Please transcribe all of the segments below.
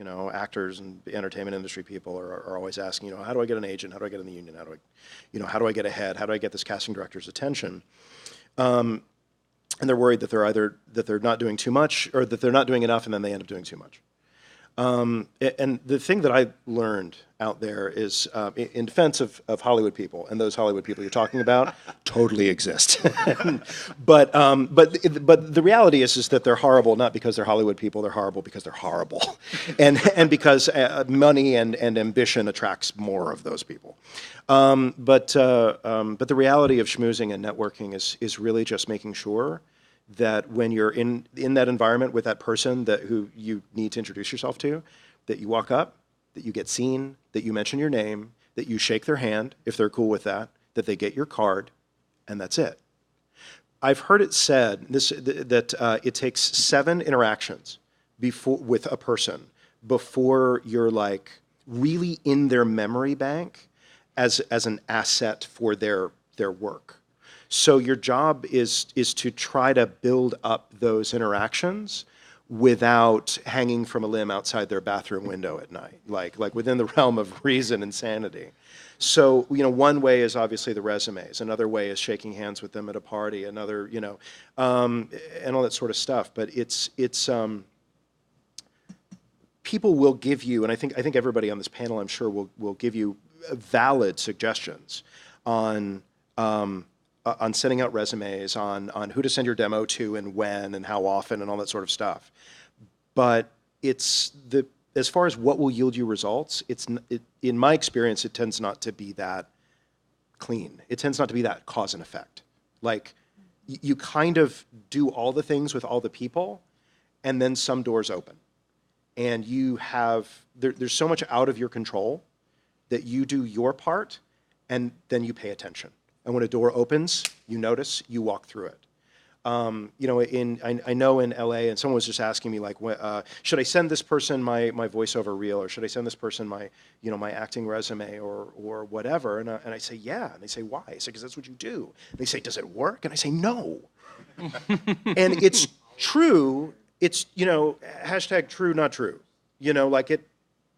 actors and the entertainment industry people are always asking, how do I get an agent? How do I get in the union? How do I get ahead? How do I get this casting director's attention? And they're worried that they're not doing too much, or that they're not doing enough, and then they end up doing too much. And the thing that I learned out there is, in defense of Hollywood people, and those Hollywood people you're talking about totally exist. but the reality is that they're horrible not because they're Hollywood people. They're horrible because they're horrible, and because money and ambition attracts more of those people. But the reality of schmoozing and networking is really just making sure that when you're in that environment with that person who you need to introduce yourself to, that you walk up, that you get seen, that you mention your name, that you shake their hand if they're cool with that they get your card, and that's it. I've heard it said that it takes 7 interactions with a person before you're like really in their memory bank as an asset for their work. So your job is to try to build up those interactions without hanging from a limb outside their bathroom window at night, like within the realm of reason and sanity. So, one way is obviously the resumes. Another way is shaking hands with them at a party. Another, and all that sort of stuff. But it's people will give you, and I think everybody on this panel, I'm sure, will give you valid suggestions on sending out resumes, on who to send your demo to and when and how often and all that sort of stuff. But as far as what will yield you results, in my experience, it tends not to be that clean. It tends not to be that cause and effect. Like, you kind of do all the things with all the people, and then some doors open. And there's so much out of your control that you do your part, and then you pay attention. And when a door opens, you notice, you walk through it. I know in LA, and someone was just asking me, like, should I send this person my voiceover reel, or should I send this person my acting resume, or whatever? And I say, yeah. And they say, why? I say, because that's what you do. And they say, does it work? And I say, no. And it's true. It's, hashtag true, not true. Like, it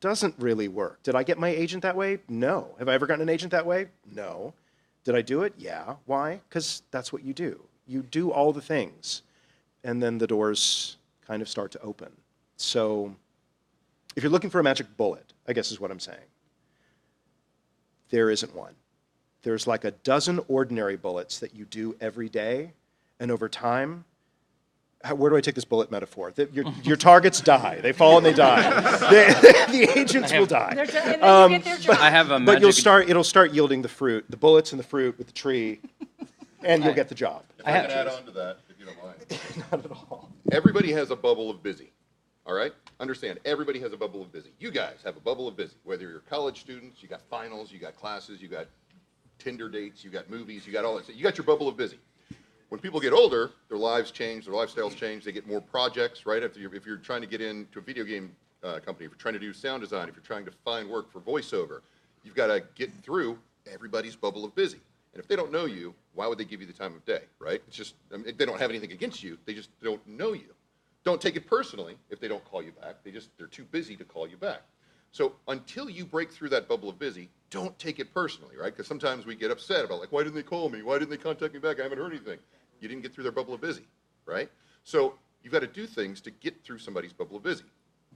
doesn't really work. Did I get my agent that way? No. Have I ever gotten an agent that way? No. Did I do it? Yeah. Why? Because that's what you do. You do all the things, and then the doors kind of start to open. So if you're looking for a magic bullet, I guess is what I'm saying, there isn't one. There's like a dozen ordinary bullets that you do every day, and over time, where do I take this bullet metaphor? Your targets die. They fall and they die. The agents will die. But it'll start yielding the fruit, the bullets and the fruit with the tree, and you'll get the job. I can add on to that, if you don't mind. Not at all. Everybody has a bubble of busy, all right? Understand, everybody has a bubble of busy. You guys have a bubble of busy. Whether you're college students, you got finals, you got classes, you got Tinder dates, you got movies, you got all that. You got your bubble of busy. When people get older, their lives change, their lifestyles change, they get more projects, right? If you're trying to get into a video game company, if you're trying to do sound design, if you're trying to find work for voiceover, you've got to get through everybody's bubble of busy. And if they don't know you, why would they give you the time of day, right? It's just, they don't have anything against you, they just don't know you. Don't take it personally if they don't call you back, they're too busy to call you back. So until you break through that bubble of busy, don't take it personally, right? Because sometimes we get upset about, like, why didn't they call me? Why didn't they contact me back? I haven't heard anything. You didn't get through their bubble of busy, right? So you've got to do things to get through somebody's bubble of busy.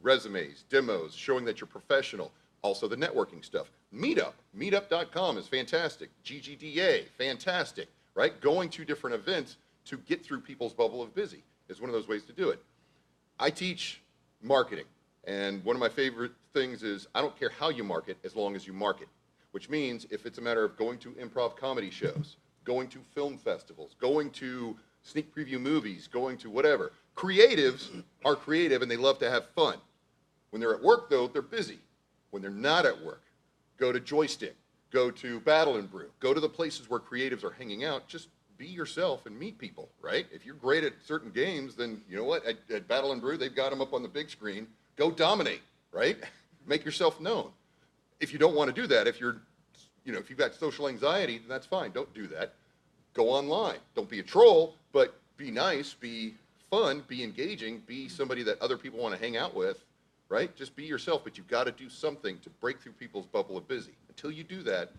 Resumes, demos, showing that you're professional. Also the networking stuff. Meetup.com is fantastic. GGDA, fantastic, right? Going to different events to get through people's bubble of busy is one of those ways to do it. I teach marketing, and one of my favorite things is I don't care how you market as long as you market, which means if it's a matter of going to improv comedy shows, going to film festivals, going to sneak preview movies, going to whatever. Creatives are creative and they love to have fun. When they're at work, though, they're busy. When they're not at work, go to Joystick, go to Battle and Brew, go to the places where creatives are hanging out. Just be yourself and meet people, right? If you're great at certain games, then you know what? At Battle and Brew, they've got them up on the big screen. Go dominate, right? Make yourself known. If you don't want to do that, if you've got social anxiety, then that's fine. Don't do that. Go online. Don't be a troll, but be nice, be fun, be engaging, be somebody that other people want to hang out with, right? Just be yourself, but you've got to do something to break through people's bubble of busy. Until you do that,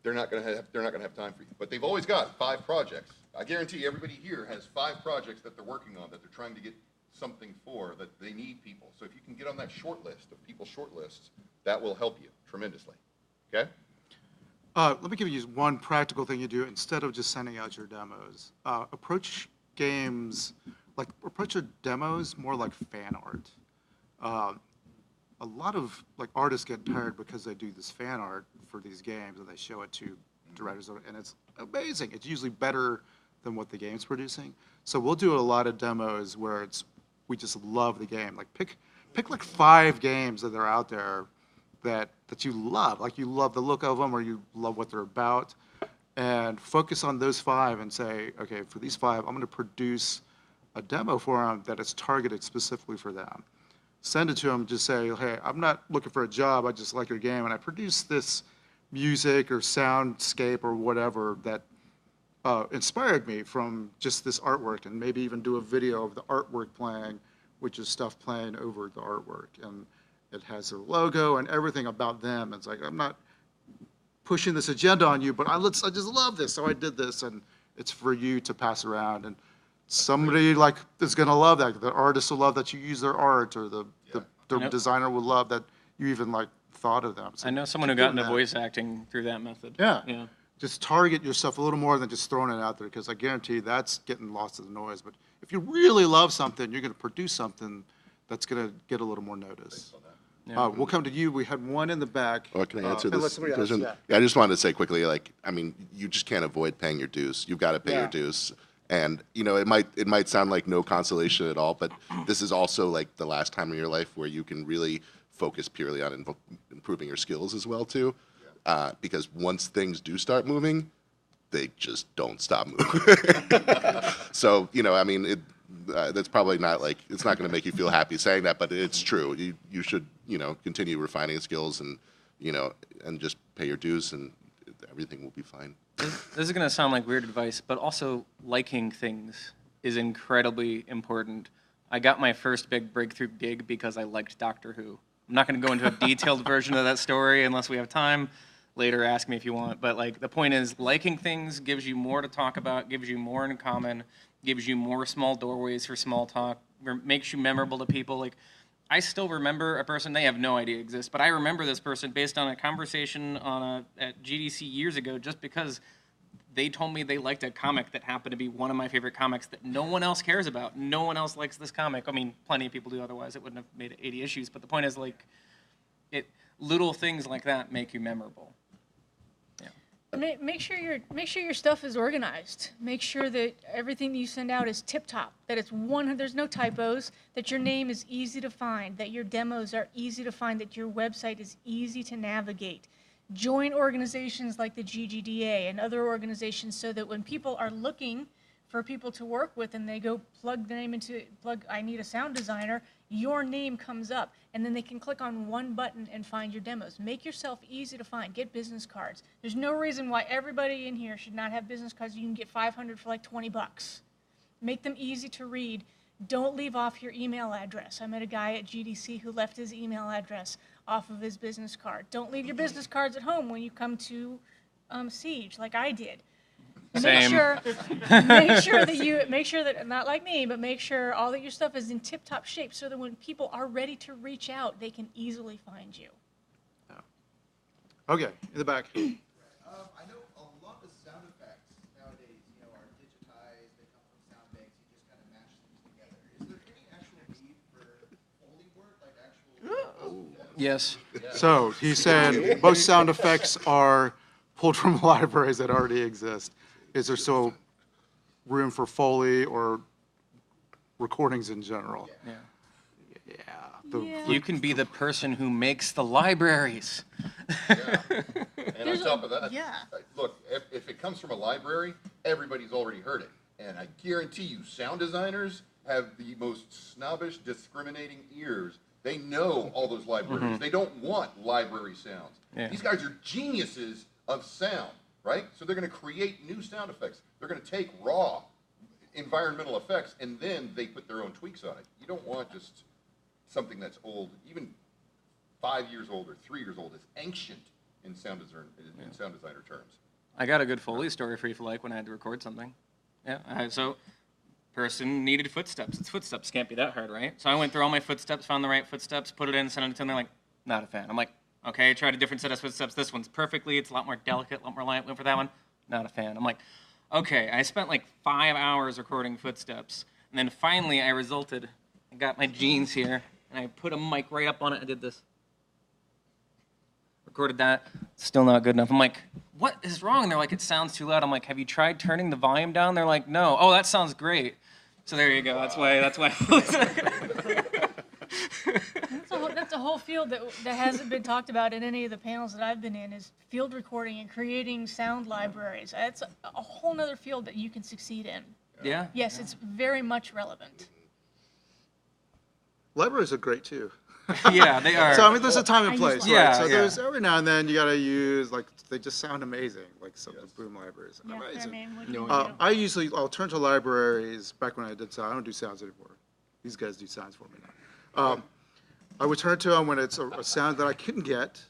they're not going to have time for you. But they've always got 5 projects. I guarantee everybody here has 5 projects that they're working on that they're trying to get something for, that they need people. So if you can get on that short list of people's short lists, that will help you tremendously. Okay? Let me give you one practical thing you do instead of just sending out your demos. Approach your demos more like fan art. A lot of artists get tired because they do this fan art for these games and they show it to directors, and it's amazing. It's usually better than what the game's producing. So we'll do a lot of demos where we just love the game. Pick 5 games that are out there that you love. You love the look of them or you love what they're about, and focus on those 5 and say, okay, for these 5, I'm going to produce a demo for them that is targeted specifically for them. Send it to them, just say, hey, I'm not looking for a job, I just like your game, and I produced this music or soundscape or whatever that inspired me from just this artwork, and maybe even do a video of the artwork playing, which is stuff playing over the artwork. And it has their logo and everything about them. It's I'm not pushing this agenda on you, but I just love this, so I did this, and it's for you to pass around. And somebody is going to love that. The artist will love that you use their art, or the designer will love that you even thought of them. So I know someone who got into voice acting through that method. Yeah. Just target yourself a little more than just throwing it out there, because I guarantee that's getting lost in the noise. But if you really love something, you're going to produce something that's going to get a little more notice. Yeah. We'll come to you. We had one in the back. Oh, can I answer and let this? somebody else, Question? yeah. I just wanted to say quickly, you just can't avoid paying your dues. You've got to pay your dues. And, it might sound like no consolation at all, but this is also the last time in your life where you can really focus purely on improving your skills as well, too. Because once things do start moving, they just don't stop moving. So, that's probably not it's not going to make you feel happy saying that, but it's true. You should, continue refining skills and, and just pay your dues, and everything will be fine. This is going to sound like weird advice, but also liking things is incredibly important. I got my first big breakthrough gig because I liked Doctor Who. I'm not going to go into a detailed version of that story unless we have time. Later, ask me if you want. But the point is, liking things gives you more to talk about, gives you more in common, gives you more small doorways for small talk, makes you memorable to people. I still remember a person, they have no idea exists, but I remember this person based on a conversation at GDC years ago, just because they told me they liked a comic that happened to be one of my favorite comics that no one else cares about. No one else likes this comic. I mean, plenty of people do, otherwise it wouldn't have made 80 issues. But the point is, little things like that make you memorable. Make sure your stuff is organized. Make sure that everything that you send out is tip-top, that there's no typos, that your name is easy to find, that your demos are easy to find, that your website is easy to navigate. Join organizations like the GGDA and other organizations so that when people are looking for people to work with and they go plug the name I need a sound designer, your name comes up, and then they can click on one button and find your demos. Make yourself easy to find. Get business cards. There's no reason why everybody in here should not have business cards. You can get 500 for $20. Make them easy to read. Don't leave off your email address. I met a guy at GDC who left his email address off of his business card. Don't leave your business cards at home when you come to Siege, like I did. Same. Make sure that not like me, but make sure all that your stuff is in tip-top shape so that when people are ready to reach out, they can easily find you. Okay, in the back. I know a lot of sound effects nowadays, are digitized. They come from sound banks. You just kind of mash things together. Is there any actual need for Foley work, Yes. So he said most sound effects are pulled from libraries that already exist. Is there still room for Foley or recordings in general? Yeah. You can be the person who makes the libraries. And on top of that, yeah. look, if it comes from a library, everybody's already heard it. And I guarantee you, sound designers have the most snobbish, discriminating ears. They know all those libraries. Mm-hmm. They don't want library sounds. Yeah. These guys are geniuses of sound, right? So they're going to create new sound effects. They're going to take raw environmental effects, and then they put their own tweaks on it. You don't want just something that's old, even 5 years old or 3 years old, is ancient in sound designer terms. I got a good Foley story for you if you like when I had to record something. Yeah, so person needed footsteps. It's footsteps, can't be that hard, right? So I went through all my footsteps, found the right footsteps, put it in, sent it to them. They're like, not a fan. I'm like, okay, tried a different set of footsteps. This one's perfectly, it's a lot more delicate, a lot more light. Went for that one, not a fan. I'm like, okay, I spent like 5 hours recording footsteps. And then finally I got my jeans here, and I put a mic right up on it. I did this. Recorded that, still not good enough. I'm like, what is wrong? And they're like, it sounds too loud. I'm like, have you tried turning the volume down? They're like, no. Oh, that sounds great. So there you go. That's why. That's a whole field that hasn't been talked about in any of the panels that I've been in, is field recording and creating sound libraries. That's a whole nother field that you can succeed in. Yeah. Yes, it's very much relevant. Libraries are great too. Yeah, they are. So I mean, there's a time and I place, use right? Yeah, So yeah. there's every now and then you gotta use, like, they just sound amazing, like some of the boom libraries. Yeah, I Amazing. mean, what No, can you do? I'll turn to libraries. Back when I did sound, I don't do sounds anymore. These guys do sounds for me now. I would turn to them when it's a sound that I couldn't get,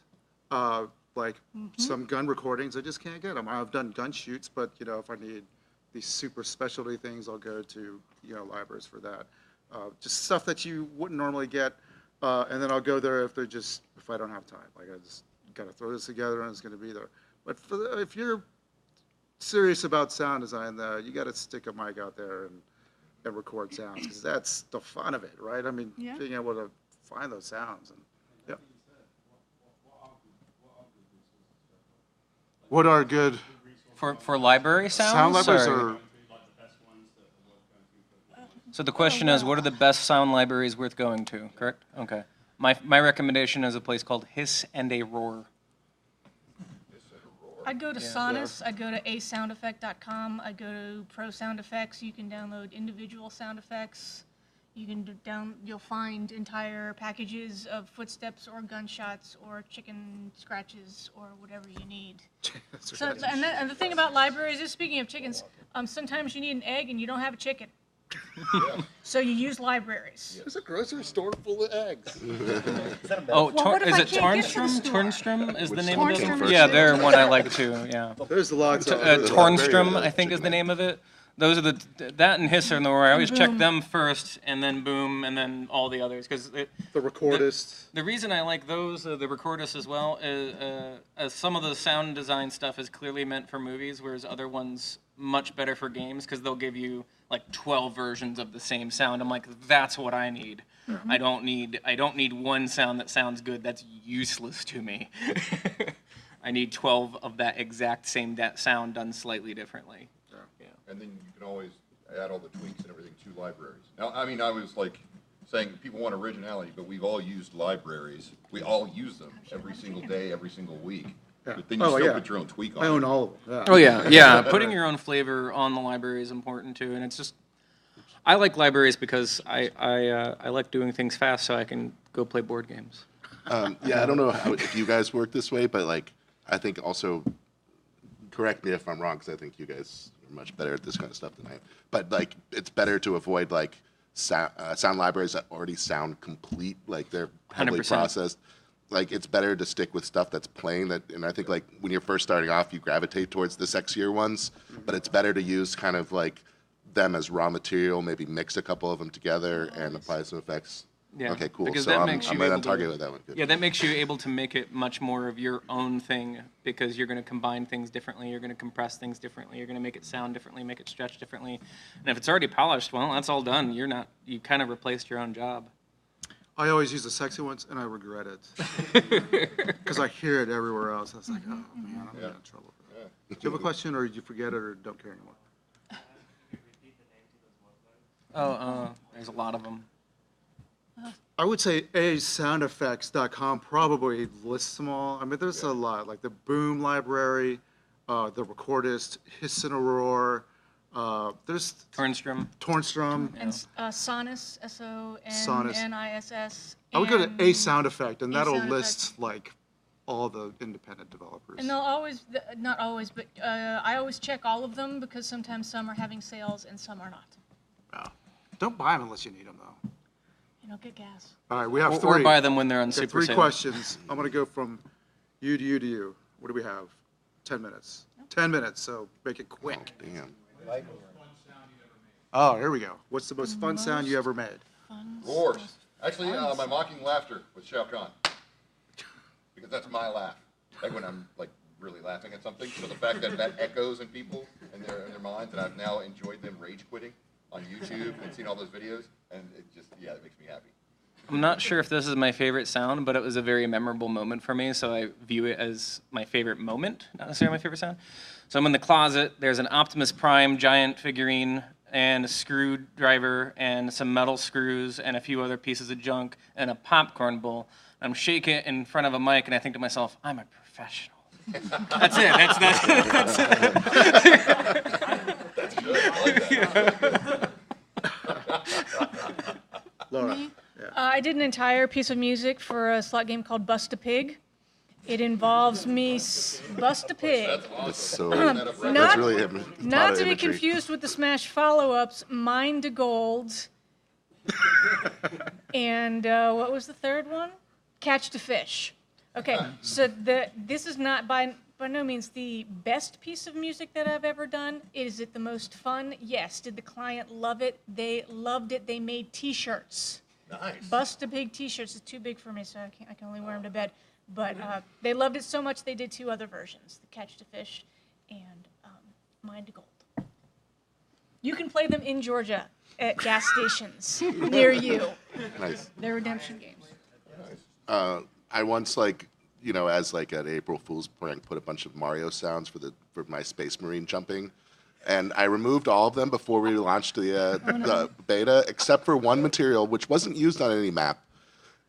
like some gun recordings. I just can't get them. I've done gun shoots, but if I need these super specialty things, I'll go to libraries for that. Just stuff that you wouldn't normally get, and then I'll go there if I don't have time. Like, I just got to throw this together and it's going to be there. But if you're serious about sound design, you got to stick a mic out there and record sounds, because that's the fun of it, right? I mean, Yeah. being able to find those sounds. And yeah. What are good For library sounds? sound libraries? Or- Are So the question is, what are the best sound libraries worth going to, correct? Okay. My recommendation is a place called Hiss and a Roar. I'd go to Sonus. I'd go to asoundeffect.com. I'd go to Pro Sound Effects. You can download individual sound effects. You can you'll find entire packages of footsteps or gunshots or chicken scratches or whatever you need. So, and the thing about libraries is, speaking of chickens, sometimes you need an egg and you don't have a chicken. So you use libraries. There's a grocery store full of eggs. Oh, Well, what if is I it can't get to the Tornstrom? store? Tornstrom is the Which name one of came it? first? Yeah, they're one I like too, yeah. There's lots of Tornstrom, I of think, is the chicken name of it. Those are that and Hisser and the Roar. I always check Boom. them first, and then Boom, and then all the others. Because the recordist. the reason I like those, the recordists as well, is some of the sound design stuff is clearly meant for movies, whereas other ones much better for games, because they'll give you like 12 versions of the same sound. I'm like, that's what I need. I don't need one sound that sounds good. That's useless to me. I need 12 of that exact same sound done slightly differently. And then you can always add all the tweaks and everything to libraries. Now, I mean, I was like saying people want originality, but we've all used libraries. We all use them every single day, every single week. But then you still put your own tweak on I it. own all of them. Oh yeah. Putting your own flavor on the library is important too, and it's just I like libraries because I like doing things fast, so I can go play board games. Yeah, I don't know if you guys work this way, but like, I think also, correct me if I'm wrong, because I think you guys are much better at this kind of stuff than I am. But like, it's better to avoid like sound libraries that already sound complete, like they're heavily 100%. processed. Like, it's better to stick with stuff that's plain. And I think like when you're first starting off, you gravitate towards the sexier ones. But it's better to use kind of like them as raw material, maybe mix a couple of them together and apply some effects. Yeah. Okay, cool. Because So that I'm makes you right able on target to- with that one. Good. Yeah, that makes you able to make it much more of your own thing, because you're going to combine things differently, you're going to compress things differently, you're going to make it sound differently, make it stretch differently. And if it's already polished, well, that's all done. You kind of replaced your own job. I always use the sexy ones, and I regret it. Because I hear it everywhere else. I was like, oh, man, I'm gonna get in trouble for that. Do you have a question, or did you forget it, or don't care anymore? There's a lot of them. I would say asoundeffects.com probably lists them all. I mean, there's a lot, like the Boom library, the Recordist, Hiss and a Roar. There's Tornstrom. Tornstrom. And Sonus, Sonniss. I would go to A Sound Effect, and A that'll Sound list like all the independent developers. And they'll always, not always, but I always check all of them, because sometimes some are having sales and some are not. Yeah. Don't buy them unless you need them, though. You don't get gas. All right, we have Or three. buy them when they're on Got super three sale. questions. I'm going to go from you to you to you. What do we have? 10 minutes. 10 minutes, so make it quick. Damn. Oh, here we go. What's the most fun sound you ever made? Roars. Actually, my mocking laughter with Shao Kahn. Because that's my laugh. Like when I'm like really laughing at something. So the fact that that echoes in people in their minds, and I've now enjoyed them rage quitting on YouTube and seen all those videos, and it just, yeah, it makes me happy. I'm not sure if this is my favorite sound, but it was a very memorable moment for me, so I view it as my favorite moment, not necessarily my favorite sound. So I'm in the closet. There's an Optimus Prime giant figurine and a screwdriver and some metal screws and a few other pieces of junk and a popcorn bowl. I'm shaking it in front of a mic, and I think to myself, I'm a professional. That's it. That's it. That's good. I like that. Laura. I did an entire piece of music for a slot game called Bust a Pig. It involves me bust a pig. That's awesome. That's so. Isn't that a record? That's really a lot Not of to be imagery. confused with the Smash follow-ups, Mine to Gold, and what was the third one? Catch to Fish. Okay, so this is not by no means the best piece of music that I've ever done. Is it the most fun? Yes. Did the client love it? They loved it. They made T-shirts. Nice. Bust a Pig T-shirts is too big for me, so I can only wear them to bed. But they loved it so much they did two other versions: the Catch to Fish and Mine to Gold. You can play them in Georgia at gas stations near you. Nice. They're redemption games. I once, like, you know, as like an April Fool's prank, put a bunch of Mario sounds for my Space Marine jumping, and I removed all of them before we launched the beta, except for one material which wasn't used on any map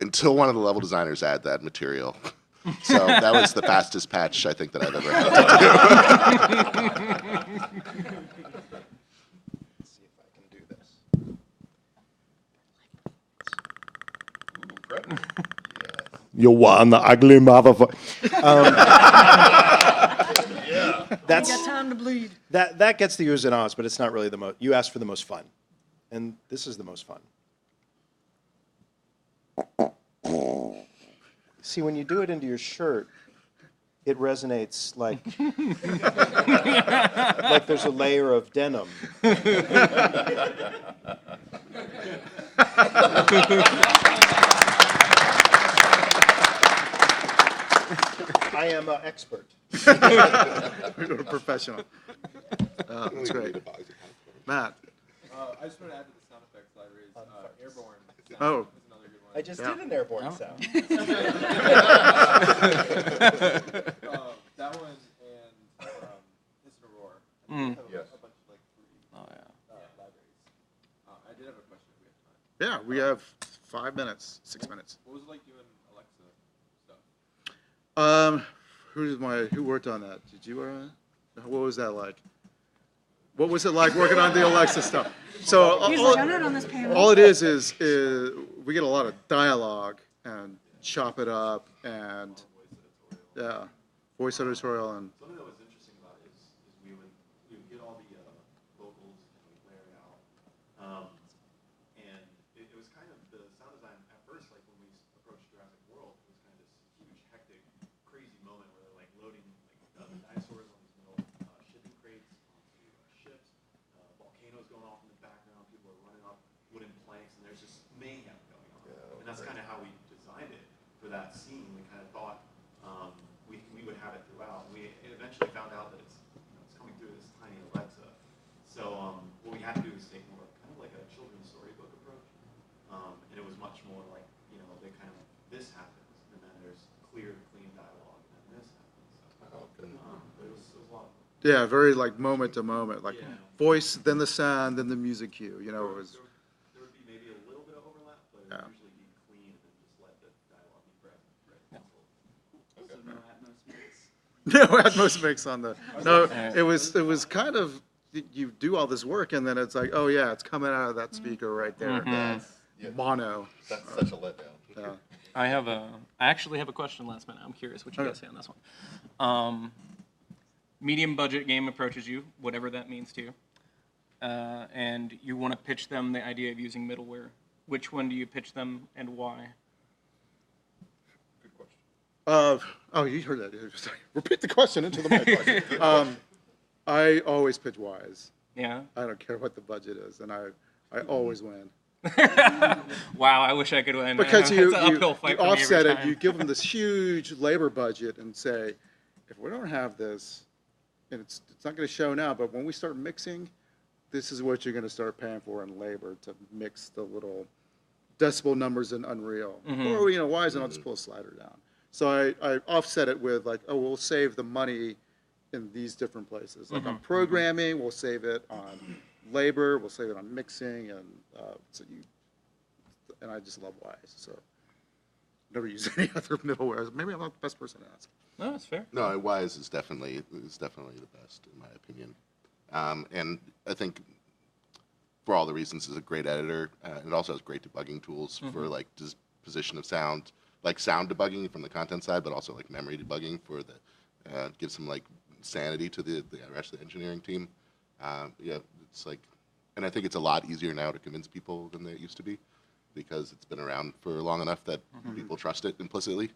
until one of the level designers added that material. So that was the fastest patch I think that I've ever had to do. Let's see if I can do this. Ooh, Predator. You want the ugly motherfucker. Yeah. That's Time to bleed. that gets the oohs and ahs, but it's not really the most. You asked for the most fun, and this is the most fun. See, when you do it into your shirt, it resonates like like there's a layer of denim. I am an expert. You're a professional. That's great. Matt. I just want to add to the sound effects libraries. Airborne sound Oh. is another good one. I just did an airborne sound. That one and Instant Roar. Mm. Yes. A bunch of like free Oh, yeah. libraries. I did have a question if we have time. Yeah, we have 5 minutes, 6 minutes. What was it like doing Alexa stuff? Who worked on that? Did you? What was that like? What was it like working on the Alexa stuff? So He's like, I'm not on this panel. all it is we get a lot of dialogue and chop it up and yeah, voice editorial and Something that was interesting about it is we would get all the vocals and we'd layer it out. And it was kind of the sound design at first, like when we approached Jurassic World, it was kind of this huge, hectic, crazy moment where they're like loading like the dinosaurs on these little shipping crates onto ships, volcanoes going off in the background, people are running off wooden planks, and there's just mayhem going on. And that's kind of how we designed it for that scene. We kind of thought we would have it throughout. We eventually found out that it's coming through this tiny Alexa. So what we had to do is take more kind of like a children's storybook approach, and it was much more like they kind of this happens, and then there's clear, clean dialogue, and then this happens. So, but it was a lot of fun. yeah, very like moment to moment, like Yeah. voice, then the sound, then the music cue. You know, it was There would be maybe a little bit of overlap, but it would usually be clean and then just let the dialogue be present. Also, no Atmos mix. no Atmos mix on the no. It was kind of you do all this work and then it's like, oh yeah, it's coming out of that speaker right there. Yeah. Mono. That's such a letdown. Yeah. I actually have a question last minute. I'm curious what you guys say on this one. Medium budget game approaches you, whatever that means to you, and you want to pitch them the idea of using middleware which one do you pitch them and why? Good question. Oh, you heard that. Sorry. Repeat the question into the mic. I always pitch wise. Yeah. I don't care what the budget is, and I always win. Wow, I wish I could win. Because It's you an uphill fight for me every offset it, time. you give them this huge labor budget and say, if we don't have this, and it's not going to show now, but when we start mixing, this is what you're going to start paying for in labor to mix the little decibel numbers in Unreal. Or, why isn't I'll just pull a slider down? So I offset it with like, oh, we'll save the money in these different places. Like on programming, we'll save it on labor, we'll save it on mixing, and and I just love Wise. So never use any other middleware. Maybe I'm not the best person to ask. No, that's fair. No, Wise is definitely the best in my opinion, and I think for all the reasons, it's a great editor. It also has great debugging tools for like position of sound, like sound debugging from the content side, but also like memory debugging for the gives some like sanity to the rest of the engineering team. Yeah, it's like, and I think it's a lot easier now to convince people than it used to be, because it's been around for long enough that people trust it implicitly.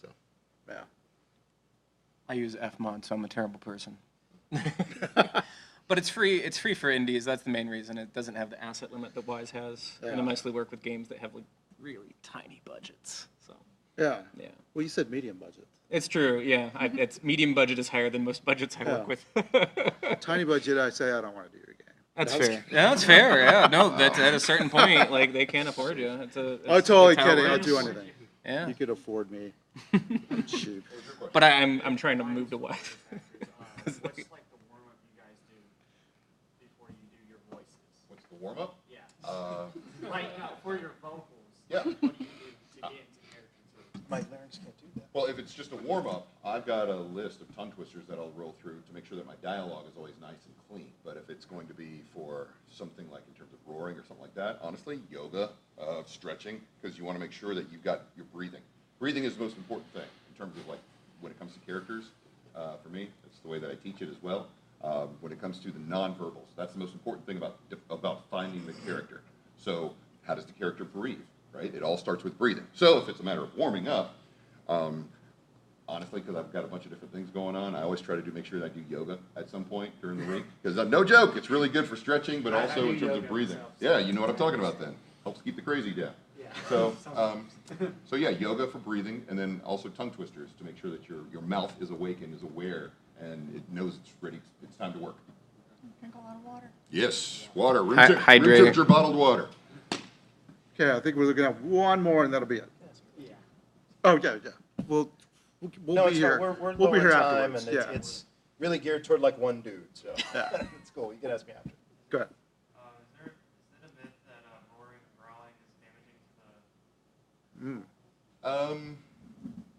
So, Yeah. I use Fmod, so I'm a terrible person. But it's free. It's free for indies. That's the main reason. It doesn't have the asset limit that Wise has, and I mostly work with games that have like really tiny budgets. So Yeah. yeah, Well, you said medium budget. it's true. Yeah, it's medium budget is higher than most budgets I work with. Tiny budget, I say I don't want to do your game. That's fair. Yeah, that's fair. Yeah, no, that's at a certain point, like they can't afford you. I'm totally kidding. I'll do anything. Yeah, You could afford me. Shoot. but I'm trying to move to Wise. What's like the warm-up you guys do before you do your voices? What's the warm up? Yeah. Like for your vocals. Yeah. What do you do to get into character? My larynx can't do that. Well, if it's just a warm up, I've got a list of tongue twisters that I'll roll through to make sure that my dialogue is always nice and clean. But if it's going to be for something like in terms of roaring or something like that, honestly, yoga, stretching, because you want to make sure that you've got your breathing. Breathing is the most important thing in terms of like when it comes to characters. For me, that's the way that I teach it as well. When it comes to the nonverbals, that's the most important thing about finding the character. So how does the character breathe, right? It all starts with breathing. So if it's a matter of warming up, honestly, because I've got a bunch of different things going on, I always try to make sure that I do yoga at some point during the week. Because no joke, it's really good for stretching, but also in terms of breathing. Yeah, you know what I'm talking about then. Helps keep the crazy down. Yeah. So, so yeah, yoga for breathing, and then also tongue twisters to make sure that your mouth is awake and is aware, and it knows it's ready. It's time to work. Drink a lot of water. Yes, water, room Hydrating. temperature bottled water. Okay, I think we're looking at one more, and that'll be it. Yeah. Oh, yeah. We'll No, be it's here. not. We're We'll be low here on time, afterwards. and Yeah. it's really geared toward like one dude. So Yeah. it's cool. You can ask me after. Go ahead. Is it a myth that roaring and growling is damaging to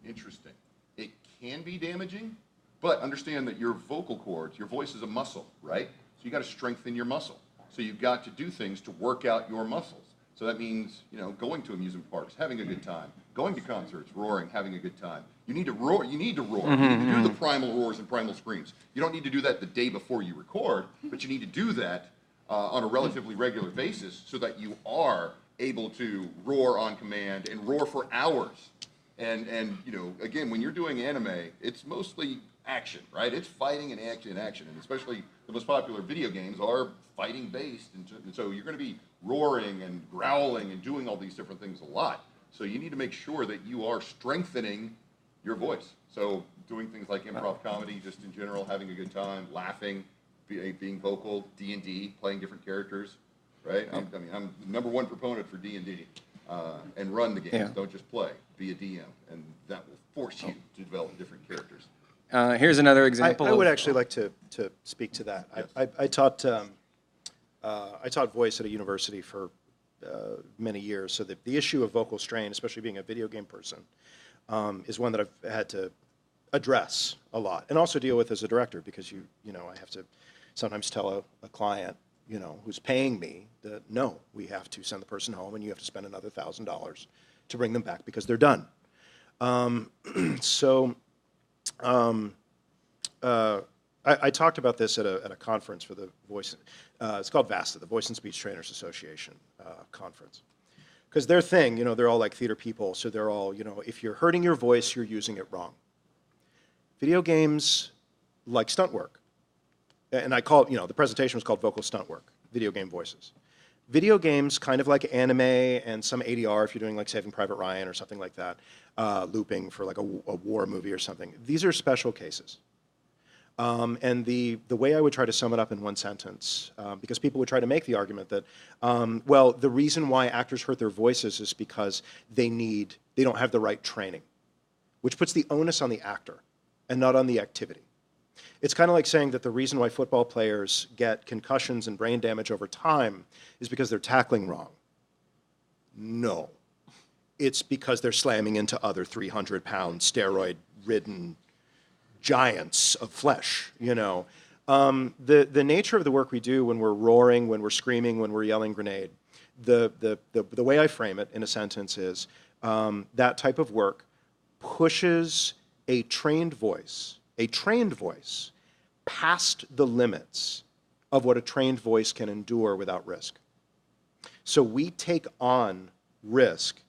the... Interesting. It can be damaging, but understand that your vocal cords, your voice is a muscle, right? So you got to strengthen your muscle. So you've got to do things to work out your muscles. So that means, going to amusement parks, having a good time, going to concerts, roaring, having a good time. You need to roar. You need to roar. You need to do the primal roars and primal screams. You don't need to do that the day before you record, but you need to do that on a relatively regular basis so that you are able to roar on command and roar for hours. And again, when you're doing anime, it's mostly action, right? It's fighting and action, and especially the most popular video games are fighting based, and so you're going to be roaring and growling and doing all these different things a lot. So you need to make sure that you are strengthening your voice. So doing things like improv comedy, just in general, having a good time, laughing, being vocal, D&D, playing different characters, right? I'm the #1 proponent for D&D, and run the games. Yeah. Don't just play. Be a DM, and that will force you to develop different characters. Here's another example. I would actually like to speak to that. Yes. I taught voice at a university for many years, so the issue of vocal strain, especially being a video game person, is one that I've had to address a lot and also deal with as a director, because I have to sometimes tell a client who's paying me that no, we have to send the person home and you have to spend another $1,000 to bring them back because they're done. I talked about this at a conference for the voice. It's called VASTA, the Voice and Speech Trainers Association conference. Because their thing, they're all like theater people, so they're all, if you're hurting your voice, you're using it wrong. Video games like stunt work, and I call it, the presentation was called Vocal Stunt Work, Video Game Voices. Video games, kind of like anime and some ADR, if you're doing like Saving Private Ryan or something like that, looping for like a war movie or something. These are special cases. And the way I would try to sum it up in one sentence, because people would try to make the argument that, well, the reason why actors hurt their voices is because they don't have the right training, which puts the onus on the actor and not on the activity. It's kind of like saying that the reason why football players get concussions and brain damage over time is because they're tackling wrong. No. It's because they're slamming into other 300-pound steroid-ridden giants of flesh, The nature of the work we do when we're roaring, when we're screaming, when we're yelling grenade, the way I frame it in a sentence is that type of work pushes a trained voice past the limits of what a trained voice can endure without risk. So we take on risk,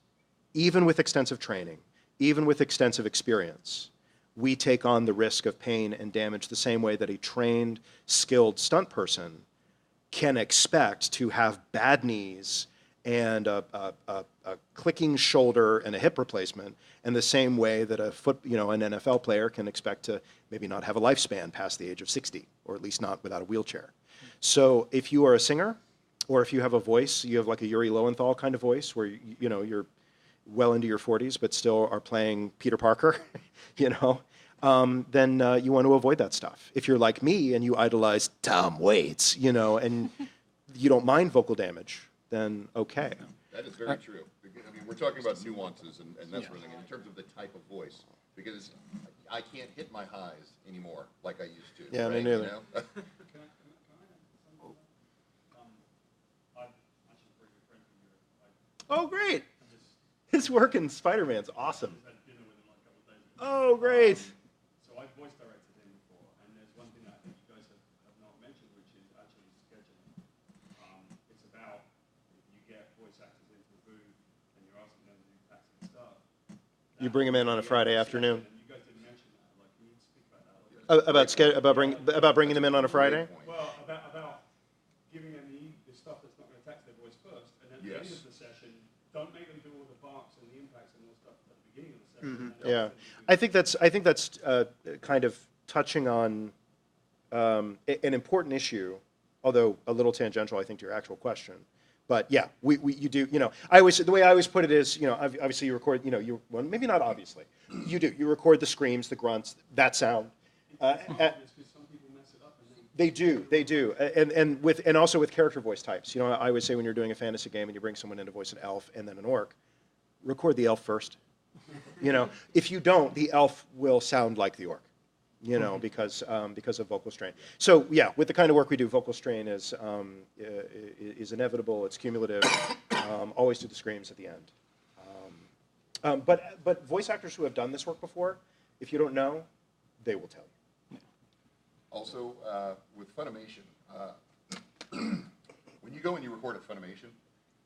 even with extensive training, even with extensive experience. We take on the risk of pain and damage the same way that a trained, skilled stunt person can expect to have bad knees and a clicking shoulder and a hip replacement, and the same way that an NFL player can expect to maybe not have a lifespan past the age of 60, or at least not without a wheelchair. So if you are a singer, or if you have a voice, you have like a Yuri Lowenthal kind of voice, where you're well into your 40s but still are playing Peter Parker, then you want to avoid that stuff. If you're like me and you idolize Tom Waits, and you don't mind vocal damage, then okay. That is very true. I mean, we're talking about nuances and that sort of thing in terms of the type of voice, because I can't hit my highs anymore like I used to. Yeah, right? me neither. Oh, great. His work in Spider-Man's awesome. Oh, great. So I've voice directed him before, and there's one thing I think you guys have not mentioned, which is actually scheduling. It's about you get voice actors into the booth, and you're asking them to do taxing stuff. You bring him in on a Friday afternoon. And you guys didn't mention that. Like, can you speak about that? About bringing them in on a Friday? Well, about giving them the stuff that's not going to tax their voice first, and then at the end of the session, don't make them do all the barks and the impacts and all the stuff at the beginning of the session. Yeah, I think that's kind of touching on an important issue, although a little tangential, I think, to your actual question. But yeah, you do. The way I always put it is, obviously you record. Well, maybe not obviously. You do. You record the screams, the grunts, that sound. They do, and also with character voice types. I always say when you're doing a fantasy game and you bring someone in to voice an elf and then an orc, record the elf first. If you don't, the elf will sound like the orc. Because of vocal strain. So yeah, with the kind of work we do, vocal strain is inevitable. It's cumulative. Always do the screams at the end. But voice actors who have done this work before, if you don't know, they will tell you. Also, with Funimation, when you go and you record at Funimation,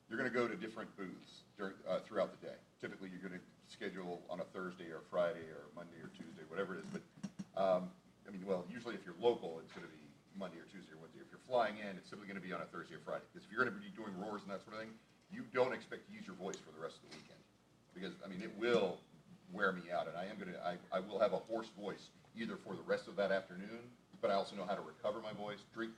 you're going to go to different booths throughout the day. Typically, you're going to schedule on a Thursday or Friday or Monday or Tuesday, whatever it is. But usually if you're local, it's going to be Monday or Tuesday or Wednesday. If you're flying in, it's simply going to be on a Thursday or Friday. Because if you're going to be doing roars and that sort of thing, you don't expect to use your voice for the rest of the weekend. Because, it will wear me out. And I will have a hoarse voice either for the rest of that afternoon, but I also know how to recover my voice. Drink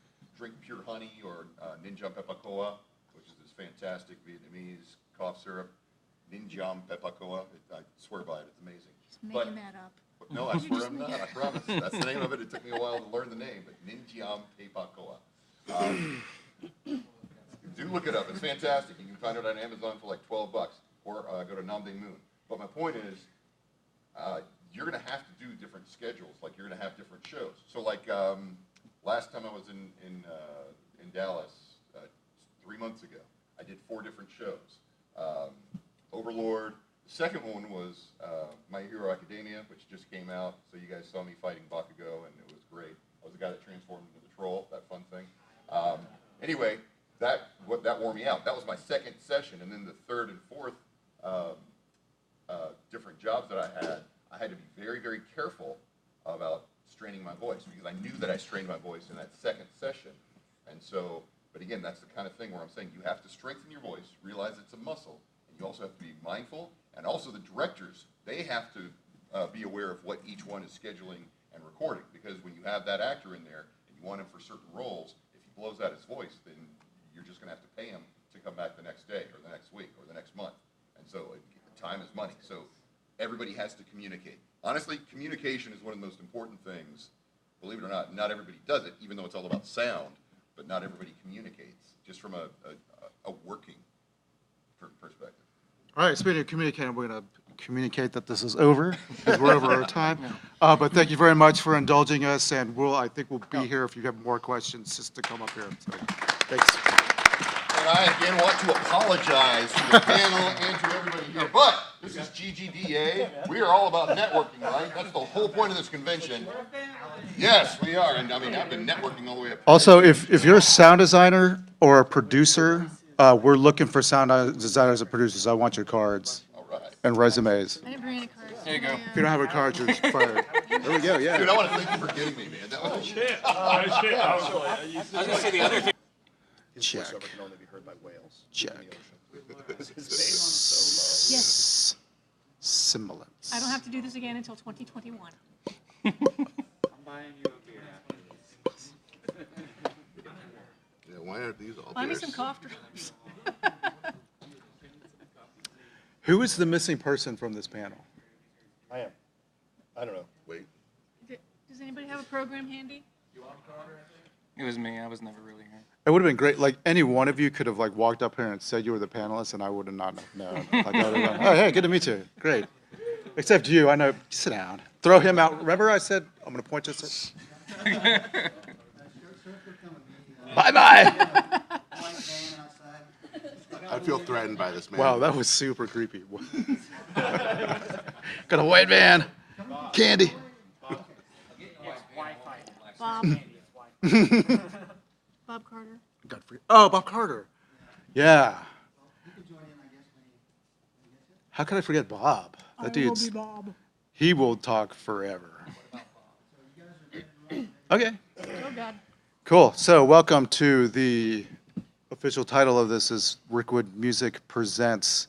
pure honey or Ninjam Pepakoa, which is this fantastic Vietnamese cough syrup. Ninjam Pepakoa. I swear by it. It's amazing. Just making that up. No, I swear I'm not. I promise. That's the name of it. It took me a while to learn the name, but Ninjam Pepakoa. Do look it up. It's fantastic. You can find it on Amazon for like $12, or go to Nam Ding Moon. But my point is, you're going to have to do different schedules. Like you're going to have different shows. So like last time I was in Dallas 3 months ago, I did 4 different shows. Overlord. The second one was My Hero Academia, which just came out. So you guys saw me fighting Bakugo, and it was great. I was the guy that transformed into the troll, that fun thing. Anyway, that wore me out. That was my second session, and then the third and fourth different jobs that I had to be very, very careful about straining my voice because I knew that I strained my voice in that second session. And so, but again, that's the kind of thing where I'm saying you have to strengthen your voice, realize it's a muscle, and you also have to be mindful, and also the directors, they have to be aware of what each one is scheduling and recording, because when you have that actor in there and you want him for certain roles, if he blows out his voice, then you're just going to have to pay him to come back the next day or the next week or the next month. And so time is money. So everybody has to communicate. Honestly, communication is one of the most important things. Believe it or not, not everybody does it, even though it's all about sound, but not everybody communicates, just from a working perspective. All right, speaking of communicating, we're going to communicate that this is over, because we're over our time. But thank you very much for indulging us, and I think we'll be here if you have more questions, just to come up here. So, thanks. And I again want to apologize to the panel and to everybody here, but this is GGDA. We are all about networking, right? That's the whole point of this convention. Yes, we are, and I mean, I've been networking all the way up. Also, if you're a sound designer or a producer, we're looking for sound designers and producers. I want your cards and resumes. I didn't bring any cards. There you go. If you don't have a card, you're fired. There we go, yeah. Dude, I want to thank you for getting me, man. That was I was going to say the other thing. His voiceover can only be heard by whales. Check. Yes. Simulants. I don't have to do this again until 2021. I'm buying you a beer after this. Yeah, why aren't these all Buy me beers? some cough drops. Who is the missing person from this panel? I am. I don't know. Wait. Does anybody have a program handy? It was me. I was never really here. It would have been great. Like, any one of you could have like walked up here and said you were the panelist, and I would have not known. Like, I would have gone, oh, hey, good to meet you. Great. Except you, I know. Sit down. Throw him out. Remember I said I'm going to point this at. Bye-bye. I feel threatened by this man. Wow, that was super creepy. Got a white van. Candy. Bob. Bob Carter. Godfrey. Oh, Bob Carter. Yeah. How could I forget Bob? That dude's. Bob. He will talk forever. Okay. Oh, God. Cool. So, welcome to the official title of this is Rickwood Music Presents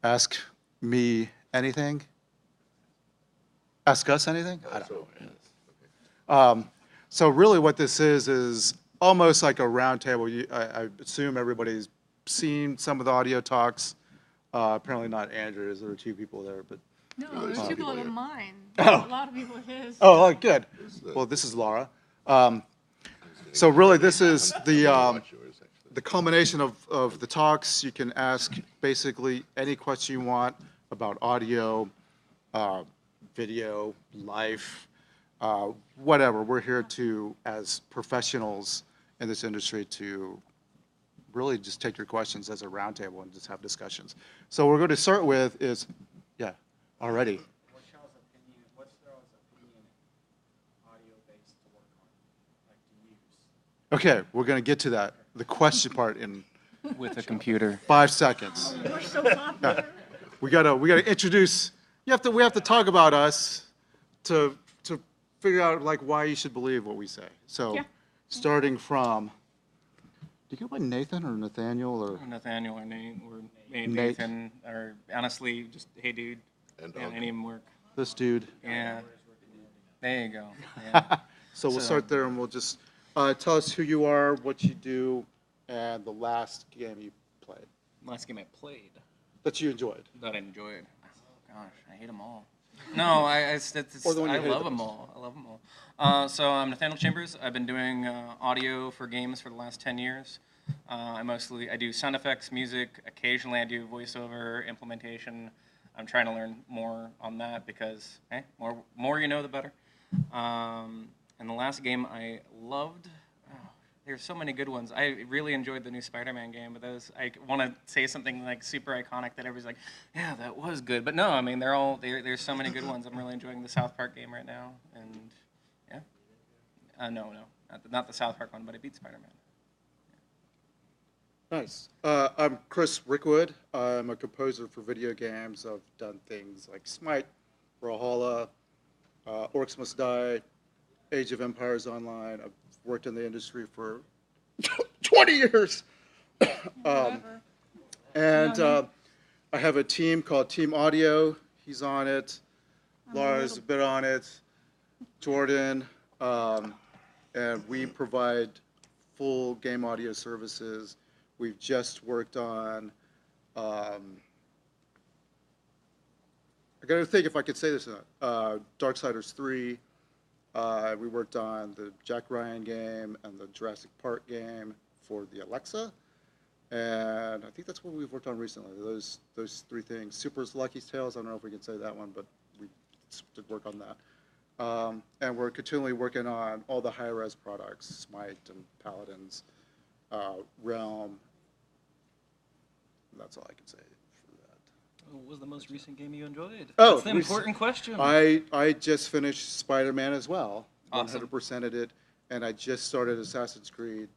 Ask Me Anything? Ask Us Anything? I don't know what it is. So really what this is almost like a round table. I assume everybody's seen some of the audio talks. Apparently not Andrew's. There were two people there, but. No, there's two people of mine. Oh. A lot of people of his. Oh, good. Well, this is Laura. So really this is the culmination of the talks. You can ask basically any question you want about audio, video, life, whatever. We're here to, as professionals in this industry, to really just take your questions as a roundtable and just have discussions. So what we're going to start with is, yeah, already. What's y'all's opinion, what's y'all's opinion audio-based to work on, like to use? Okay, we're going to get to that, the question part in With a computer. 5 seconds. We're so popular. We gotta introduce. We have to talk about us to figure out like why you should believe what we say. So, Yeah. starting from, do you go by Nathan or Nathaniel or Nathaniel or Nate or Nate. Nathan or honestly just hey dude. And Yeah, any of them work. this dude? Yeah. There you go. Yeah. So we'll So- start there and we'll just tell us who you are, what you do, and the last game you played Last game I played that you enjoyed. that I enjoyed. Oh, gosh, I hate them all. No, I Or the one you I hated love the them most. all. I love them all. So I'm Nathaniel Chambers. I've been doing audio for games for the last 10 years. I do sound effects, music. Occasionally I do voiceover implementation. I'm trying to learn more on that because, hey, more you know, the better. And the last game I loved. There's so many good ones. I really enjoyed the new Spider-Man game, but I want to say something like super iconic that everybody's like, yeah, that was good. But no, I mean there's so many good ones. I'm really enjoying the South Park game right now, and yeah, no, not the South Park one, but it beat Spider-Man. Nice. I'm Chris Rickwood. I'm a composer for video games. I've done things like Smite, Brawlhalla, Orcs Must Die, Age of Empires Online. I've worked in the industry for 20 years. Whatever. And I have a team called Team Audio. He's on it. Laura's a bit on it. Jordan. And we provide full game audio services. We've just worked on, I gotta think if I could say this or not, Darksiders 3. We worked on the Jack Ryan game and the Jurassic Park game for the Alexa. And I think that's what we've worked on recently, those three things. Super's Lucky's Tales, I don't know if we can say that one, but we did work on that. And we're continually working on all the high-res products, Smite and Paladins, Realm. That's all I can say for that. What was the most recent game you enjoyed? Oh, That's the important question. I just finished Spider-Man as well. Awesome. 100%ed it, and I just started Assassin's Creed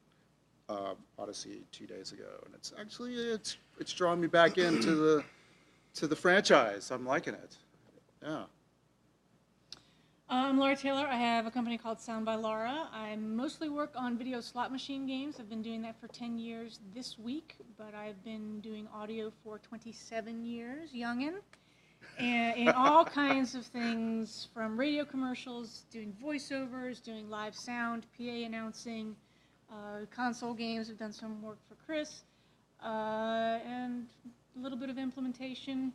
Odyssey 2 days ago, and it's actually it's drawing me back into the franchise. I'm liking it. Yeah. I'm Laura Taylor. I have a company called Sound by Laura. I mostly work on video slot machine games. I've been doing that for 10 years this week, but I've been doing audio for 27 years, youngin', and in all kinds of things, from radio commercials, doing voiceovers, doing live sound, PA announcing, console games. I've done some work for Chris, and a little bit of implementation.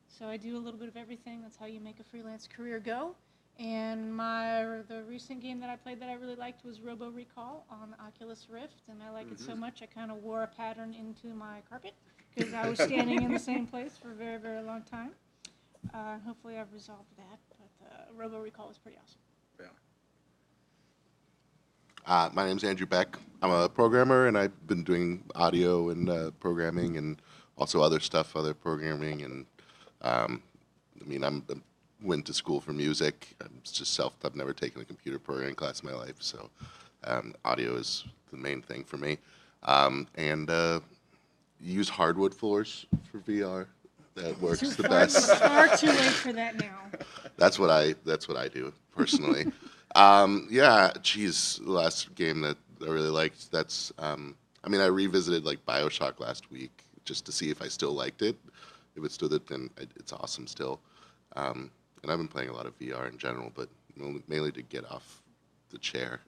So I do a little bit of everything. That's how you make a freelance career go. And the recent game that I played that I really liked was Robo Recall on the Oculus Rift, and I like it so much I kind of wore a pattern into my carpet because I was standing in the same place for a very, very long time. Hopefully I've resolved that, but Robo Recall was pretty awesome. Yeah. My name's Andrew Beck. I'm a programmer, and I've been doing audio and programming and also other stuff, other programming. And I went to school for music. I've never taken a computer programming class in my life, so audio is the main thing for me. And use hardwood floors for VR. That works the best. Far too late for that now. That's what I do personally. The last game that I really liked. I revisited like BioShock last week just to see if I still liked it. If it's still that, then it's awesome still. And I've been playing a lot of VR in general, but mainly to get off the chair.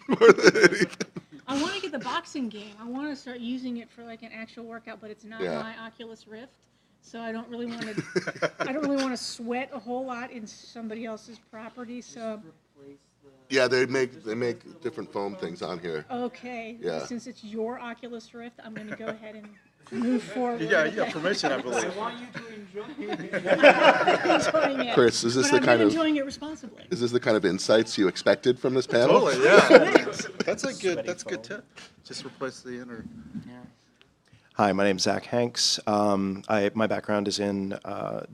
More than anything. I want to get the boxing game. I want to start using it for like an actual workout, but it's not my Oculus Rift, so I don't really want to. I don't really want to sweat a whole lot in somebody else's property. So. Yeah, they make different foam things on here. Okay. Yeah. Since it's your Oculus Rift, I'm going to go ahead and move forward. You got permission, I believe. I want you to enjoy it. Enjoying it. Chris, is this but the kind of enjoying it responsibly. is this the kind of insights you expected from this panel? Totally, yeah. That's a good tip. Just replace the inner. Hi, my name's Zach Hanks. My background is in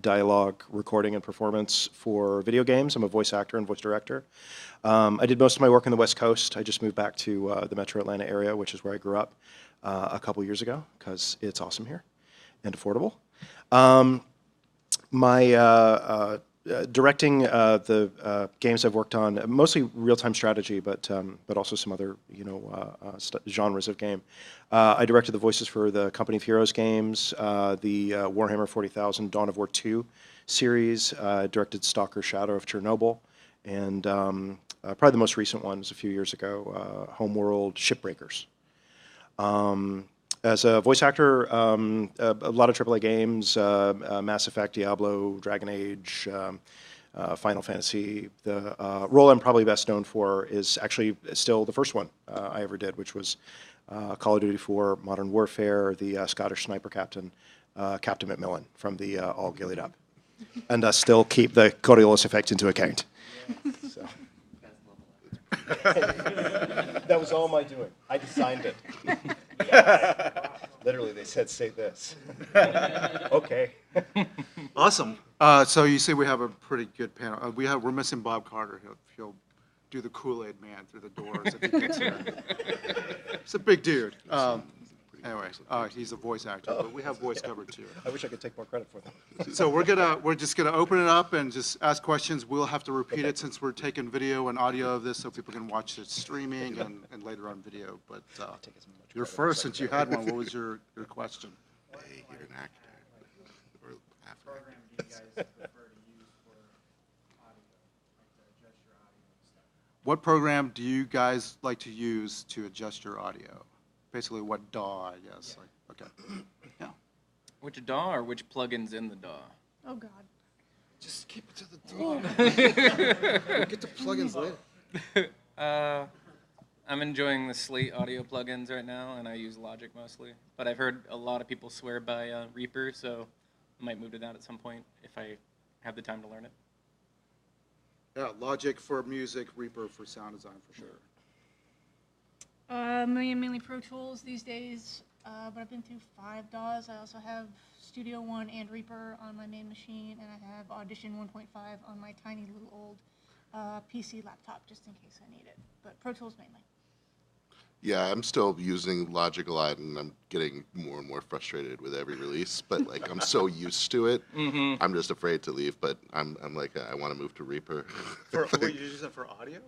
dialogue, recording, and performance for video games. I'm a voice actor and voice director. I did most of my work on the West Coast. I just moved back to the metro Atlanta area, which is where I grew up a couple years ago, because it's awesome here and affordable. Directing the games I've worked on, mostly real-time strategy, but also some other genres of game. I directed the voices for the Company of Heroes games, the Warhammer 40,000 Dawn of War 2 series. Directed Stalker: Shadow of Chernobyl, and probably the most recent one was a few years ago, Homeworld: Shipbreakers. As a voice actor, a lot of AAA games, Mass Effect, Diablo, Dragon Age, Final Fantasy. The role I'm probably best known for is actually still the first one I ever did, which was Call of Duty 4 Modern Warfare, the Scottish sniper captain, Captain Macmillan from the All Gillied Up. And still keep the Coriolis effect into account. So. That was all my doing. I designed it. Literally, they said, say this. Okay. Awesome. So you see we have a pretty good panel. We're missing Bob Carter. He'll do the Kool-Aid man through the doors if he gets here. He's a big dude. Anyway, he's a voice actor, but we have voice covered too. I wish I could take more credit for them. So we're just gonna open it up and just ask questions. We'll have to repeat it since we're taking video and audio of this, so people can watch it streaming and later on video. But you're first, since you had one. What was your question? Hey, you're an actor. Or half an Program actor. do you guys prefer to use for audio, like to adjust your audio and stuff? What program do you guys like to use to adjust your audio? Basically, what DAW, I guess. Like, okay. Yeah. Which DAW or which plugins in the DAW? Oh, God. Just keep it to the DAW. We'll get to plugins later. I'm enjoying the Slate audio plugins right now, and I use Logic mostly. But I've heard a lot of people swear by Reaper, so I might move to that at some point if I have the time to learn it. Yeah, Logic for music, Reaper for sound design for sure. Mainly Pro Tools these days, but I've been through 5 DAWs. I also have Studio One and Reaper on my main machine, and I have Audition 1.5 on my tiny little old PC laptop, just in case I need it. But Pro Tools mainly. Yeah, I'm still using Logic a lot, and I'm getting more and more frustrated with every release. But like, I'm so used to it, I'm just afraid to leave. But I'm like, I want to move to Reaper. For what, you use it for audio?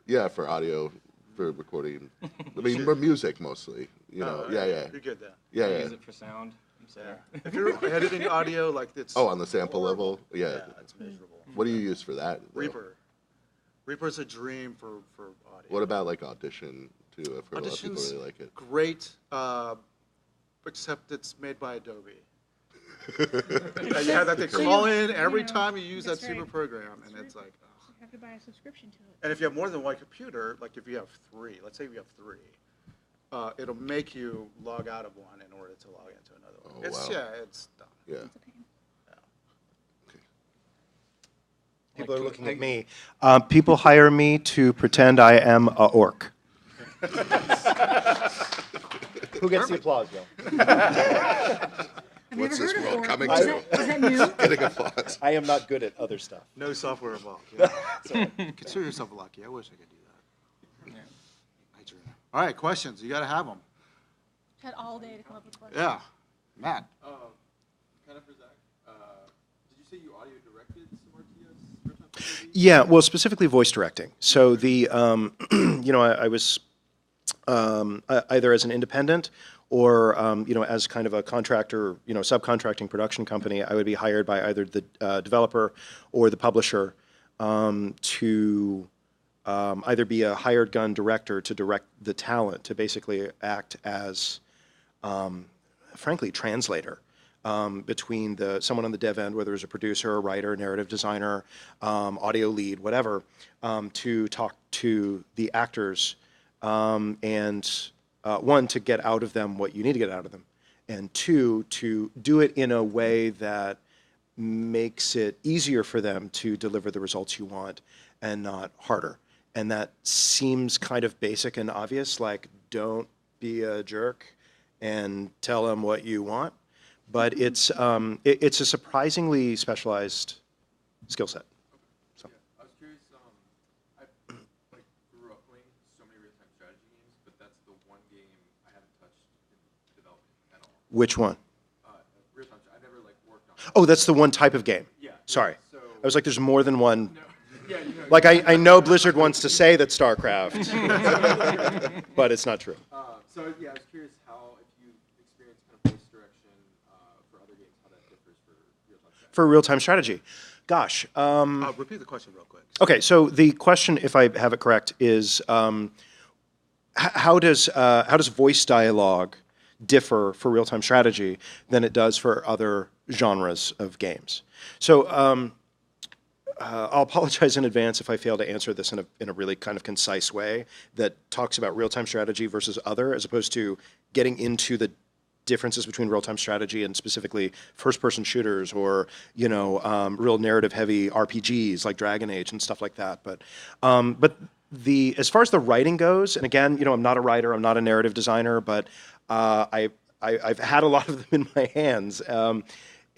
Yeah, for audio, for recording. I mean, for music mostly. You know, yeah. You're good then. Yeah, I yeah. use it for sound. I'm sorry. If you're editing audio like it's Oh, on the sample level? Yeah. it's miserable. What do you use for that, though? Reaper. Reaper's a dream for audio. What about like Audition, too? I've heard a lot of people Audition's really like it. great, except it's made by Adobe. And you have that thing call in every time you use that That's stupid right. program, and That's it's like, oh. You have to buy a subscription to it. And if you have more than one computer, like if you have 3, let's say you have 3, it'll make you log out of one in order to log into another one. Oh, It's, wow. yeah, it's dumb. Yeah. It's a pain. People are looking at me. People hire me to pretend I am a orc. Who gets the applause, Bill? Have What's you ever this heard of world Orc? coming Is to? that- Is that new? Getting applause. I am not good at other stuff. No software involved. Yeah. Consider yourself lucky. I wish I could do that. Yeah. I dream. All right, questions. You got to have them. Had all day to come up with questions. Yeah. Matt. Kind of for Zach. Did you say you audio directed some RTS real-time strategy? Yeah, well, specifically voice directing. So the, I was either as an independent or, as kind of a contractor, subcontracting production company, I would be hired by either the developer or the publisher to either be a hired gun director to direct the talent, to basically act as, frankly, translator. Between someone on the dev end, whether it's a producer, a writer, narrative designer, audio lead, whatever, to talk to the actors, and one, to get out of them what you need to get out of them, and two, to do it in a way that makes it easier for them to deliver the results you want and not harder. And that seems kind of basic and obvious, like don't be a jerk and tell them what you want. But it's a surprisingly specialized skill set. So. Yeah, I was curious. I grew up playing so many real-time strategy games, but that's the one game I haven't touched in development at all. Which one? Real-time. I never worked on. Oh, that's the one type of game. Yeah. Sorry. So, I was like, there's more than one. no. Yeah, you know. Like, I know Blizzard wants to say that StarCraft, but it's not true. So yeah, I was curious how, if you experienced kind of voice direction for other games, how that differs for real-time strategy. For real-time strategy. Gosh. Repeat the question real quick. Okay, so the question, if I have it correct, is how does voice dialogue differ for real-time strategy than it does for other genres of games? So I'll apologize in advance if I fail to answer this in a really kind of concise way that talks about real-time strategy versus other, as opposed to getting into the differences between real-time strategy and specifically first-person shooters or real narrative-heavy RPGs like Dragon Age and stuff like that. But as far as the writing goes, and again, I'm not a writer, I'm not a narrative designer, but I've had a lot of them in my hands.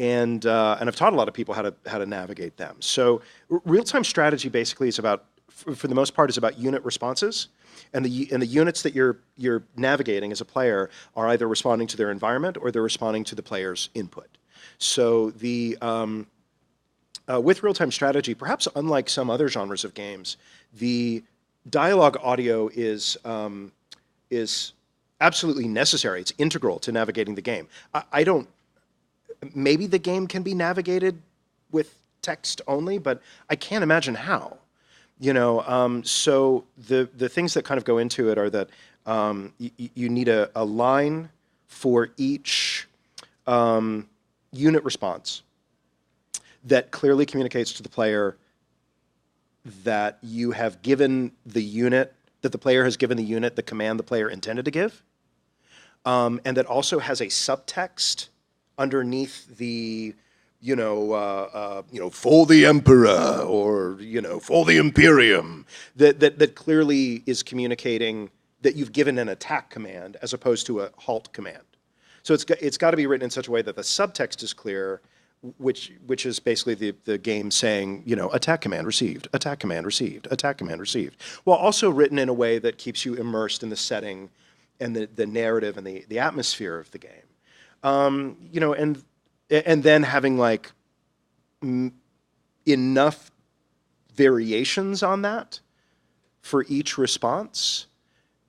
And I've taught a lot of people how to navigate them. So real-time strategy basically is about for the most part, is about unit responses, and the units that you're navigating as a player are either responding to their environment or they're responding to the player's input. So with real-time strategy, perhaps unlike some other genres of games, the dialogue audio is absolutely necessary. It's integral to navigating the game. I don't. Maybe the game can be navigated with text only, but I can't imagine how. So the things that kind of go into it are that you need a line for each unit response that clearly communicates to the player that you have given the unit, that the player has given the unit the command the player intended to give, and that also has a subtext underneath the, for the Emperor, or, for the Imperium, that clearly is communicating that you've given an attack command as opposed to a halt command. So it's got to be written in such a way that the subtext is clear, which is basically the game saying, attack command received, attack command received, attack command received, while also written in a way that keeps you immersed in the setting and the narrative and the atmosphere of the game. And then having like enough variations on that for each response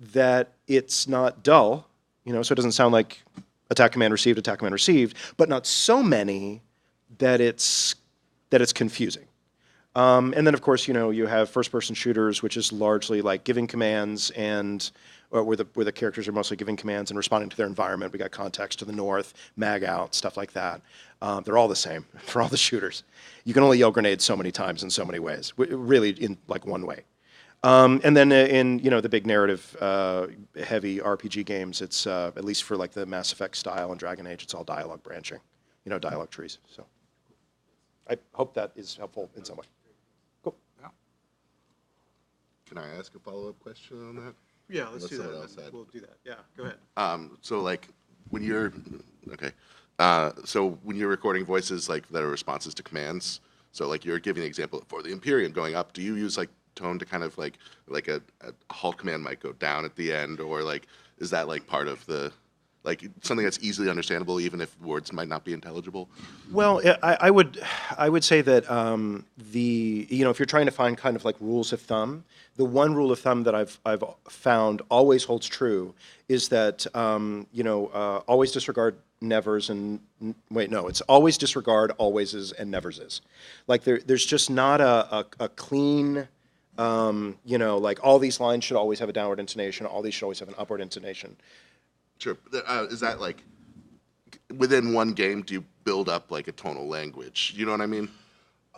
that it's not dull, so it doesn't sound like attack command received, but not so many that it's confusing. And then, of course, you have first-person shooters, which is largely like giving commands where the characters are mostly giving commands and responding to their environment. We got context to the north, mag out, stuff like that. They're all the same for all the shooters. You can only yell grenades so many times in so many ways, really in like one way. And then in the big narrative heavy RPG games, it's at least for like the Mass Effect style and Dragon Age, it's all dialogue branching, dialogue trees. So I hope that is helpful in some way. Cool. Yeah. Can I ask a follow-up question on that? Yeah, let's do someone that. else had. We'll do that. Yeah, go ahead. So like when you're so when you're recording voices like that are responses to commands, so like you're giving an example for the Imperium going up, do you use like tone to kind of like a halt command might go down at the end, or like is that like part of the like something that's easily understandable even if words might not be intelligible? Well, I would say that if you're trying to find kind of like rules of thumb, the one rule of thumb that I've found always holds true is that always disregard nevers and it's always disregard alwayses and neverses. Like there's just not a clean like all these lines should always have a downward intonation, all these should always have an upward intonation. Sure. Is that like within one game? Do you build up like a tonal language? You know what I mean?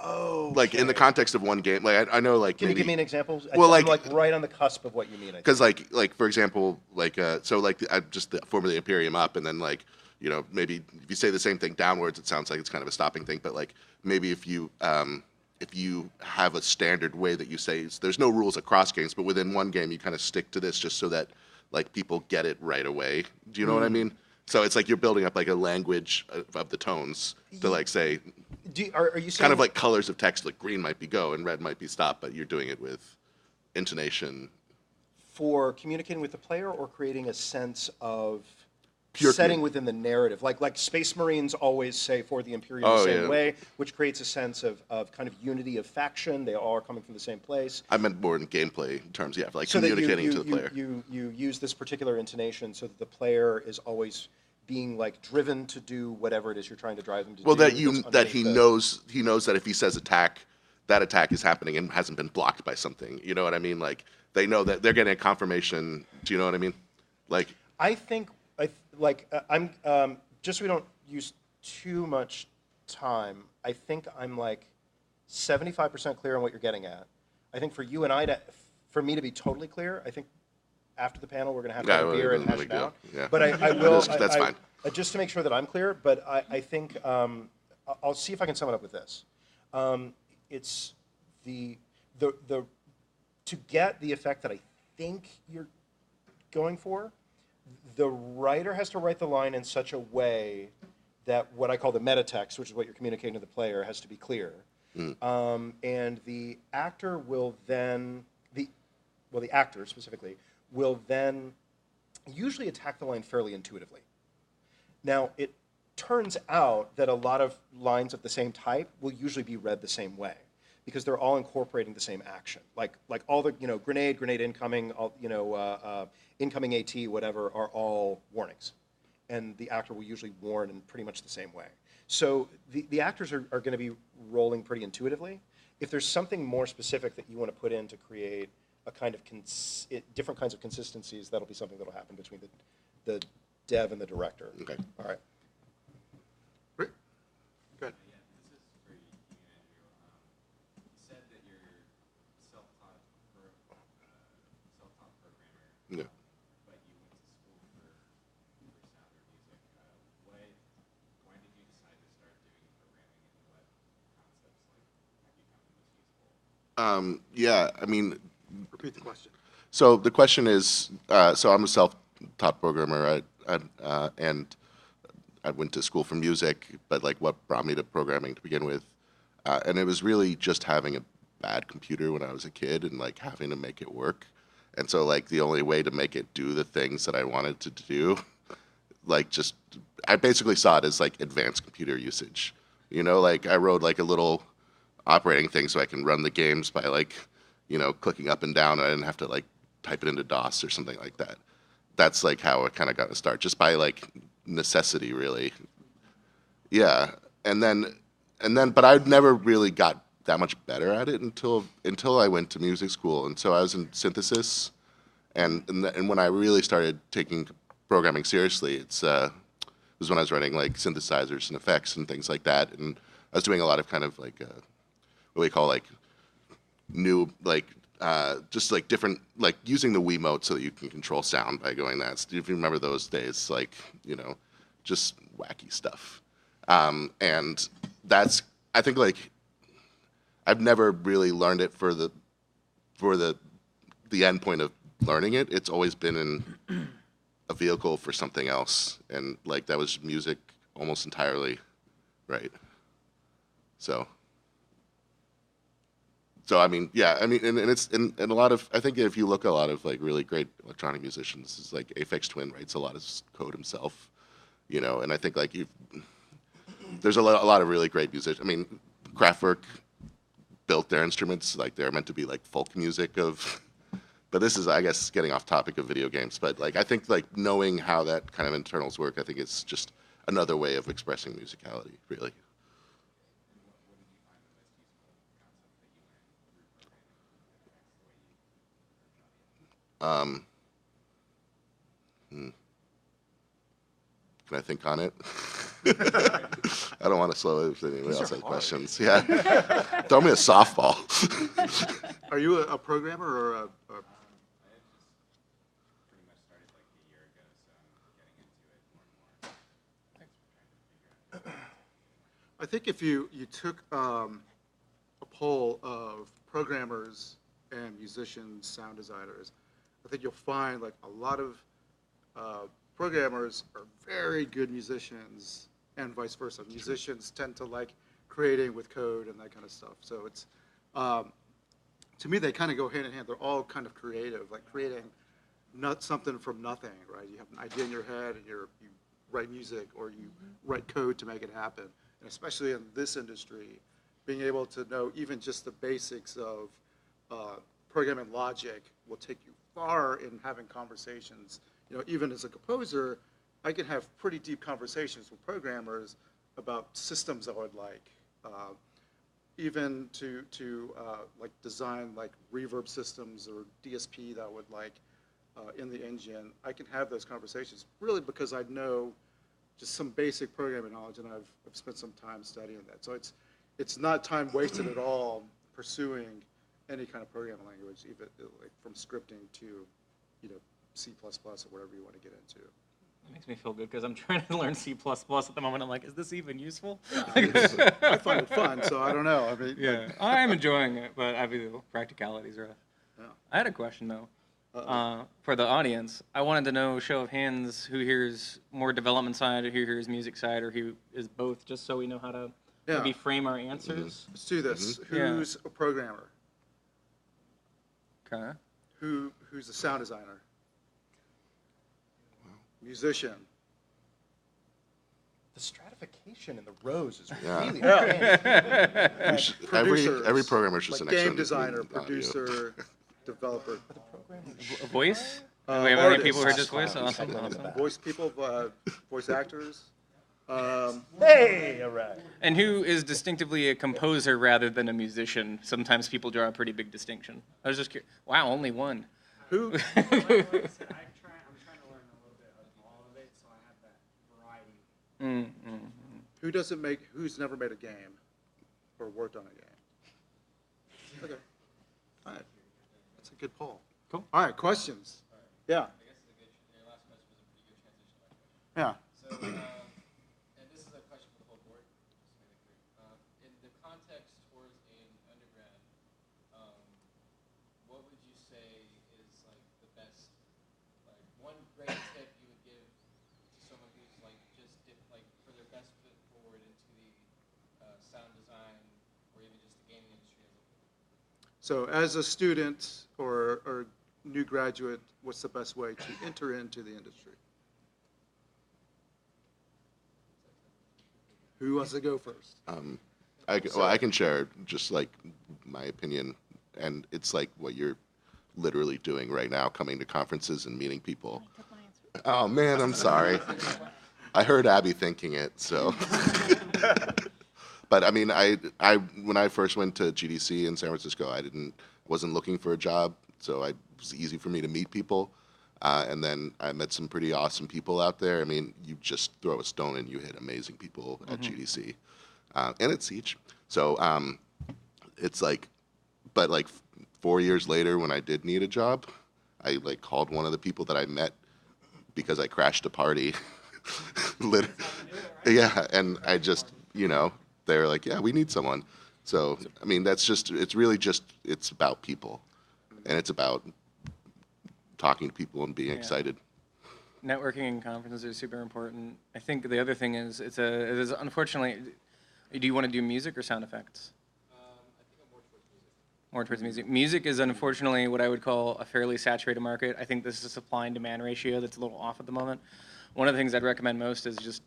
Oh. Like in the context of one game, like I know, like Can you give me an example? Well, I'm like right on the cusp of what you mean. Because like for example, like so like just the form of the Imperium up, and then like maybe if you say the same thing downwards, it sounds like it's kind of a stopping thing. But like maybe if you have a standard way that you say, there's no rules across games, but within one game you kind of stick to this just so that like people get it right away. Do you know what I mean? So it's like you're building up like a language of the tones to like say, are you saying kind of like colors of text, like green might be go and red might be stop, but you're doing it with intonation. For communicating with the player or creating a sense of Pure setting within the narrative? Like Space Marines always say for the Imperium the same way, which creates a sense of kind of unity of faction. They all are coming from the same place. I meant more in gameplay terms, yeah, like so communicating to the player. You use this particular intonation so that the player is always being like driven to do whatever it is you're trying to drive them to do. Well, that he knows that if he says attack, that attack is happening and hasn't been blocked by something. You know what I mean? Like they know that they're getting a confirmation. Do you know what I mean? Like I think I'm just so we don't use too much time. I think I'm like 75% clear on what you're getting at. I think for you and for me to be totally clear, I think after the panel we're going to have to have a beer and hash it out. Yeah. But I will. That's fine. Just to make sure that I'm clear, but I think I'll see if I can sum it up with this. It's the to get the effect that I think you're going for, the writer has to write the line in such a way that what I call the meta text, which is what you're communicating to the player, has to be clear. And the actor will then, the actor specifically, will then usually attack the line fairly intuitively. Now, it turns out that a lot of lines of the same type will usually be read the same way because they're all incorporating the same action. Like all the, grenade incoming, all, incoming AT, whatever, are all warnings. And the actor will usually warn in pretty much the same way. So the actors are going to be rolling pretty intuitively. If there's something more specific that you want to put in to create a kind of different kinds of consistencies, that'll be something that'll happen between the dev and the director. Okay. All right. Rick? Go ahead. Yeah, this is for you, Andrew. You said that you're self-taught programmer. Yeah. But you went to school for sound or music. Why did you decide to start doing programming, and what concepts have you found the most useful? Yeah, I mean, Repeat the question. so the question is, so I'm a self-taught programmer, and I went to school for music, but like what brought me to programming to begin with, and it was really just having a bad computer when I was a kid and like having to make it work, and so like the only way to make it do the things that I wanted to do, I basically saw it as like advanced computer usage, like I wrote like a little operating thing so I can run the games by like, clicking up and down. I didn't have to like type it into DOS or something like that. That's like how it kind of got to start, just by like necessity, really. Yeah, and then, but I never really got that much better at it until I went to music school, and so I was in synthesis, and when I really started taking programming seriously, it was when I was writing like synthesizers and effects and things like that, and I was doing a lot of kind of like what we call like new, like just like different, like using the Wiimote so that you can control sound by going that. If you remember those days, like, just wacky stuff. And that's, I think, like, I've never really learned it for the end point of learning it. It's always been in a vehicle for something else, and like that was music almost entirely, right? So I mean, yeah, I mean, and it's and a lot of, I think if you look at a lot of like really great electronic musicians, it's like Aphex Twin writes a lot of code himself, and I think like there's a lot of really great musicians. I mean, Kraftwerk built their instruments like they're meant to be like folk music but this is, I guess, getting off topic of video games, but like I think like knowing how that kind of internals work, I think it's just another way of expressing musicality, really. Can I think on it? I don't want to slow it if anybody else has questions. Yeah. Throw me a softball. Are you a programmer or a I have just pretty much started like a year ago, so I'm getting into it more and more. I think if you took a poll of programmers and musicians, sound designers, I think you'll find like a lot of programmers are very good musicians, and vice versa. Musicians tend to like creating with code and that kind of stuff. So it's, to me, they kind of go hand in hand. They're all kind of creative, like creating something from nothing, right? You have an idea in your head and you write music or you write code to make it happen. And especially in this industry, being able to know even just the basics of programming logic will take you far in having conversations. Even as a composer, I can have pretty deep conversations with programmers about systems I would like, even to like design like reverb systems or DSP that I would like in the engine. I can have those conversations really because I know just some basic programming knowledge, and I've spent some time studying that. So it's not time wasted at all pursuing any kind of programming language, even like from scripting to C++ or whatever you want to get into. That makes me feel good because I'm trying to learn C++ at the moment. I'm like, is this even useful? I find it fun, so I don't know. I mean, Yeah, I'm enjoying it, but I mean, practicalities are. Yeah. I had a question though. For the audience, I wanted to know, show of hands, who here's more development side, or who here's music side, or who is both, just so we know how to Yeah. maybe frame our answers. Let's do this. Yeah. Who's a programmer? Okay. Who's a sound designer? Musician. The stratification in the rows is Yeah. really We should- Producers, every programmer should like sit next to game them. designer, Not you. producer, developer, A voice? we have any people who are just voice? Awesome. voice people, voice actors. Hey, all right. And who is distinctively a composer rather than a musician? Sometimes people draw a pretty big distinction. I was just curious. Wow, only one. Who? Like I said, I'm trying to learn a little bit of all of it, so I have that variety. Who's never made a game or worked on a game? Okay. All right. That's a good poll. Cool. All right, questions? Yeah. Your last question was a pretty good transition to my question. Yeah. So, and this is a question for the whole board, just to make it clear. In the context towards an undergrad, what would you say is like the best, like one great tip you would give to someone who's like just like for their best foot forward into the sound design or even just the gaming industry as a whole? So as a student or new graduate, what's the best way to enter into the industry? Who wants to go first? I can share just like my opinion, and it's like what you're literally doing right now, coming to conferences and meeting people. Oh man, I'm sorry. I heard Abby thinking it, so. But I mean, I when I first went to GDC in San Francisco, wasn't looking for a job, so it was easy for me to meet people. And then I met some pretty awesome people out there. I mean, you just throw a stone and you hit amazing people at GDC, and at Siege. So it's like, but like 4 years later, when I did need a job, I like called one of the people that I met because I crashed a party. Yeah, and I just, they were like, yeah, we need someone. So I mean, it's really just it's about people, and it's about talking to people and being excited. Networking and conferences are super important. I think the other thing is it is unfortunately. Do you want to do music or sound effects? I think I'm more towards music. More towards music. Music is unfortunately what I would call a fairly saturated market. I think this is a supply and demand ratio that's a little off at the moment. One of the things I'd recommend most is just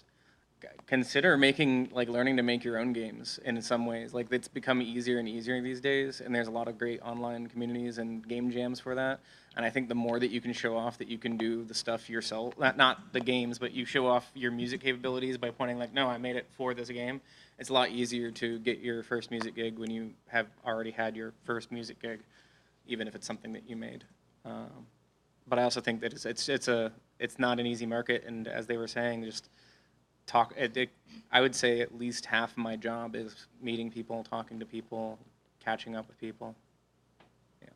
consider learning to make your own games in some ways. Like, it's become easier and easier these days, and there's a lot of great online communities and game jams for that. And I think the more that you can show off that you can do the stuff yourself, not the games, but you show off your music capabilities by pointing like, no, I made it for this game. It's a lot easier to get your first music gig when you have already had your first music gig, even if it's something that you made. But I also think that it's not an easy market, and as they were saying, just I would say at least half of my job is meeting people, talking to people, catching up with people. Yeah.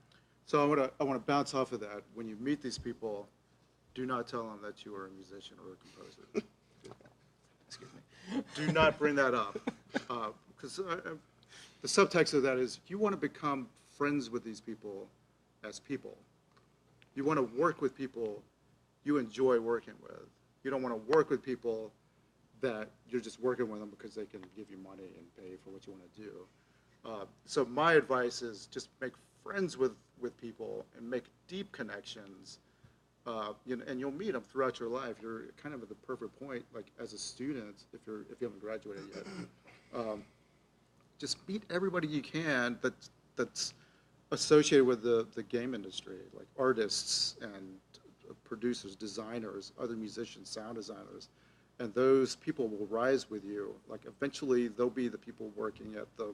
So I want to bounce off of that. When you meet these people, do not tell them that you are a musician or a composer. Excuse me. Do not bring that up, because the subtext of that is you want to become friends with these people as people. You want to work with people you enjoy working with. You don't want to work with people that you're just working with them because they can give you money and pay for what you want to do. So my advice is just make friends with people and make deep connections, and you'll meet them throughout your life. You're kind of at the perfect point, like as a student, if you haven't graduated yet. Just meet everybody you can that's associated with the game industry, like artists and producers, designers, other musicians, sound designers. And those people will rise with you. Like eventually they'll be the people working at the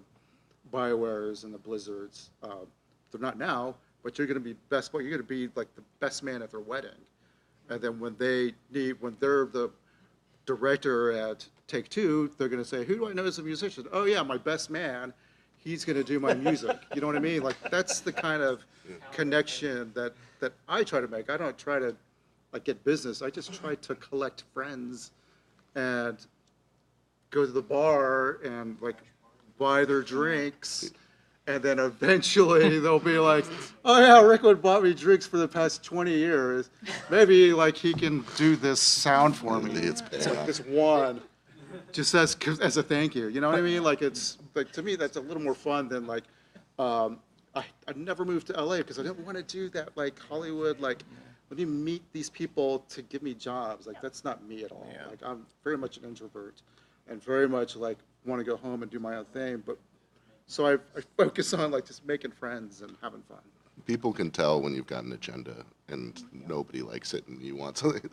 BioWares and the Blizzards. They're not now, but you're going to be you're going to be like the best man at their wedding. And then when they're the director at Take-Two, they're going to say, who do I know as a musician? Oh yeah, my best man. He's going to do my music. You know what I mean? Like that's the kind of connection that I try to make. I don't try to get business. I just try to collect friends and go to the bar and buy their drinks, and then eventually they'll be like, oh yeah, Rickwood bought me drinks for the past 20 years. Maybe he can do this sound for me. It's this one. just as a thank you. You know what I mean? Like it's like to me that's a little more fun than like I never moved to LA because I didn't want to do that like Hollywood like let me meet these people to give me jobs. Like that's not me at all. Yeah. Like I'm very much an introvert and very much like want to go home and do my own thing. But so I focus on like just making friends and having fun. People can tell when you've got an agenda and nobody likes it and you want something.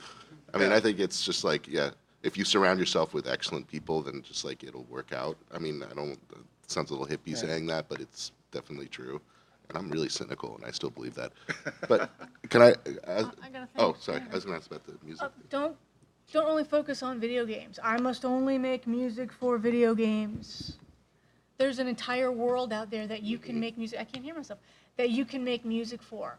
I mean, I think it's just like, yeah, if you surround yourself with excellent people, then just like it'll work out. I mean, I don't, it sounds a little hippie saying that, but it's definitely true. And I'm really cynical and I still believe that. But can I got a thing. oh, sorry, I was going to ask about the music. Don't only focus on video games. I must only make music for video games. There's an entire world out there that you can make music. I can't hear myself. That you can make music for.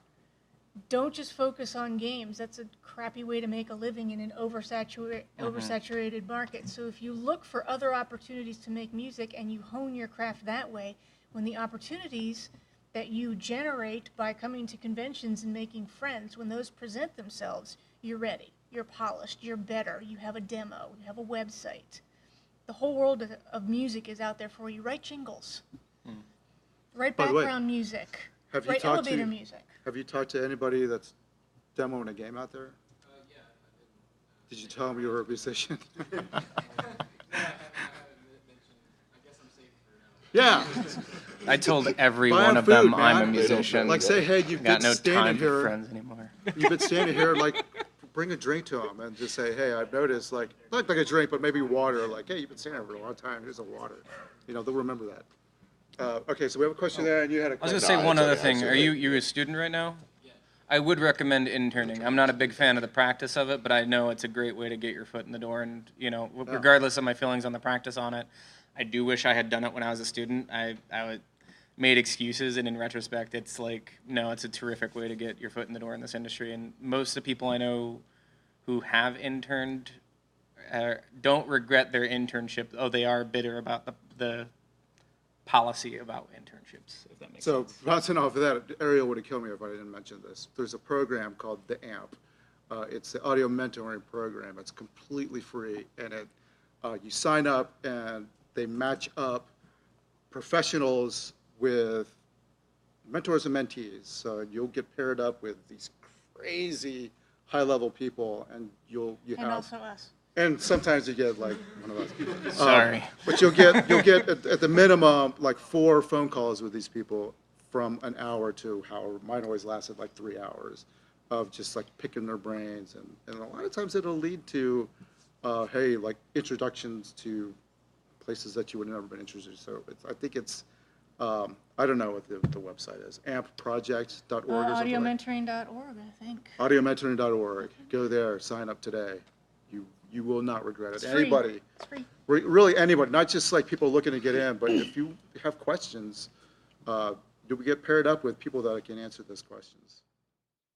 Don't just focus on games. That's a crappy way to make a living in an oversaturated market. So if you look for other opportunities to make music and you hone your craft that way, when the opportunities that you generate by coming to conventions and making friends, when those present themselves, you're ready. You're polished. You're better. You have a demo. You have a website. The whole world of music is out there for you. Write jingles. Write By the way, background music. Have you Write talked elevator to music. Have you talked to anybody that's demoing a game out there? Yeah, I've been. Did you tell them you were a musician? I haven't mentioned. I guess I'm safe for now. Yeah. I told every Buy 'em one of food, them I'm a man. musician. Like say, hey, you've Got been no standing time for here. friends anymore. You've been standing here, like, bring a drink to them and just say, hey, I've noticed, like a drink, but maybe water. Like, hey, you've been standing here for a long time. Here's a water. You know, they'll remember that. Okay, so we have a question there, and you had a I was question. gonna say one it's other okay, thing. it's Are okay. you a student right now? I would recommend interning. I'm not a big fan of the practice of it, but I know it's a great way to get your foot in the door. And you know, regardless of my feelings on the practice on it, I do wish I had done it when I was a student. I made excuses, and in retrospect, it's like no, it's a terrific way to get your foot in the door in this industry. And most of the people I know who have interned don't regret their internship. Oh, they are bitter about the policy about internships, if that makes So sense. bouncing off of that, Ariel would have killed me if I didn't mention this. There's a program called the AMP. It's the audio mentoring program. It's completely free, and you sign up, and they match up professionals with mentors and mentees. So you'll get paired up with these crazy high-level people, and you And have. also us. And sometimes you get like one of those. Sorry. But you'll get at the minimum like 4 phone calls with these people from an hour to however. Mine always lasted like 3 hours of just like picking their brains, and a lot of times it'll lead to, hey, like introductions to places that you would have never been introduced. So I think it's, I don't know what the website is. ampproject.org or something. Audiomentoring.org, I think. Audiomentoring.org. Go there, sign up today. You will not regret it. It's free. Anybody, It's free. really anybody, not just like people looking to get in, but if you have questions, you'll get paired up with people that can answer those questions.